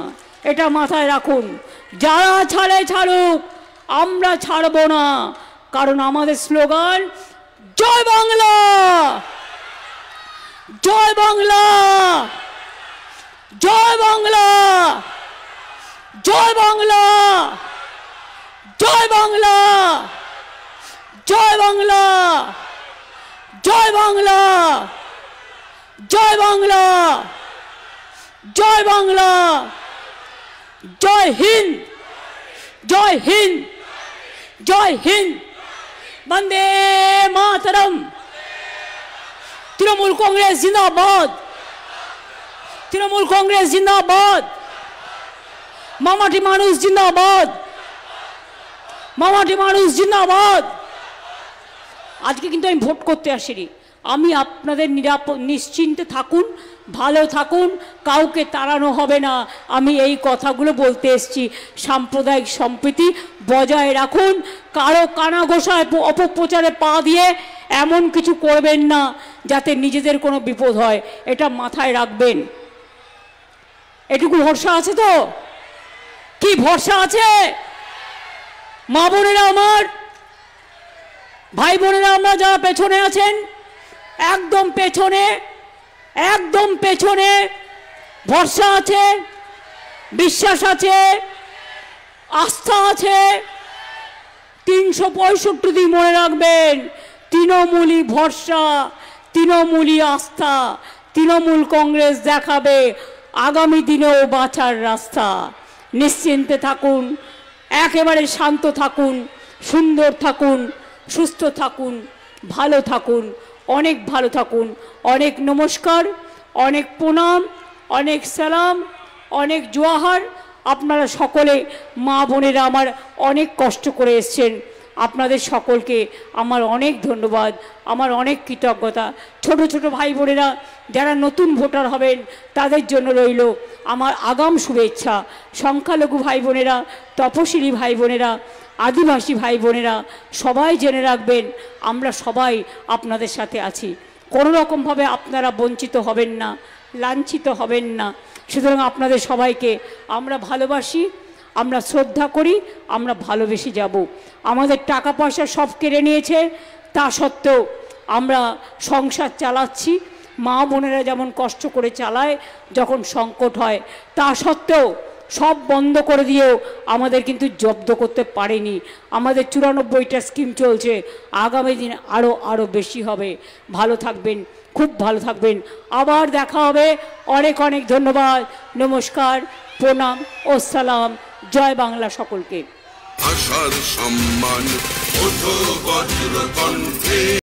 এটা মাথায় রাখুন। যারা ছাড়ে ছাড়ুক, আমরা ছাড়বো না। কারণ আমাদের স্লোগান জয় বাংলা, জয় বাংলা, জয় বাংলা, জয় বাংলা, জয় বাংলা, জয় বাংলা, জয় বাংলা, জয় বাংলা, জয় বাংলা, জয় হিন্দ, জয় হিন্দ, জয় হিন্দ, বন্দে মাতরম। তৃণমূল কংগ্রেস জিন্দাবাদ, তৃণমূল কংগ্রেস জিন্দাবাদ, মামাটি মানুষ জিন্দাবাদ, মামাটি মানুষ জিন্দাবাদ। আজকে কিন্তু আমি ভোট করতে আসিনি। আমি আপনাদের নিশ্চিন্তে থাকুন, ভালো থাকুন, কাউকে তাড়ানো হবে না। আমি এই কথাগুলো বলতে এসেছি। সাম্প্রদায়িক সম্প্রীতি বজায় রাখুন, কারো কানা ঘোষায় অপপ্রচারে পা দিয়ে এমন কিছু করবেন না যাতে নিজেদের কোনো বিপদ হয়, এটা মাথায় রাখবেন। এটুকু ভরসা আছে তো? কি ভরসা আছে? মা বোনেরা আমার, ভাই বোনেরা আমরা যারা পেছনে আছেন, একদম পেছনে, একদম পেছনে ভরসা আছে, বিশ্বাস আছে, আস্থা আছে। 365 দিন মনে রাখবেন, তৃণমূলই ভরসা, তৃণমূলই আস্থা। তৃণমূল কংগ্রেস দেখাবে আগামী দিনেও বাঁচার রাস্তা। নিশ্চিন্তে থাকুন, একেবারে শান্ত থাকুন, সুন্দর থাকুন, সুস্থ থাকুন, ভালো থাকুন, অনেক ভালো থাকুন। অনেক নমস্কার, অনেক প্রণাম, অনেক সালাম, অনেক জোয়াহার। আপনারা সকলে মা বোনেরা আমার অনেক কষ্ট করে এসছেন, আপনাদের সকলকে আমার অনেক ধন্যবাদ, আমার অনেক কৃতজ্ঞতা। ছোট ছোট ভাই বোনেরা যারা নতুন ভোটার হবেন তাদের জন্য রইল আমার আগাম শুভেচ্ছা। সংখ্যালঘু ভাই বোনেরা, তপশিলি ভাই বোনেরা, আদিবাসী ভাই বোনেরা সবাই জেনে রাখবেন, আমরা সবাই আপনাদের সাথে আছি। কোনো রকমভাবে আপনারা বঞ্চিত হবেন না, লাঞ্ছিত হবেন না। সুতরাং আপনাদের সবাইকে আমরা ভালোবাসি, আমরা শ্রদ্ধা করি, আমরা ভালোবেসে যাব। আমাদের টাকা পয়সা সব কেড়ে নিয়েছে, তা সত্ত্বেও আমরা সংসার চালাচ্ছি। মা বোনেরা যেমন কষ্ট করে চালায় যখন সংকট হয়, তা সত্ত্বেও সব বন্ধ করে দিয়েও আমাদের কিন্তু জব্দ করতে পারেনি। আমাদের 94টা স্কিম চলছে, আগামী দিন আরও বেশি হবে। ভালো থাকবেন, খুব ভালো থাকবেন। আবার দেখা হবে। অনেক অনেক ধন্যবাদ, নমস্কার, প্রণাম ও সালাম। জয় বাংলা সকলকে। আশার সম্মান, ওঠো বজ্র কণ্ঠে।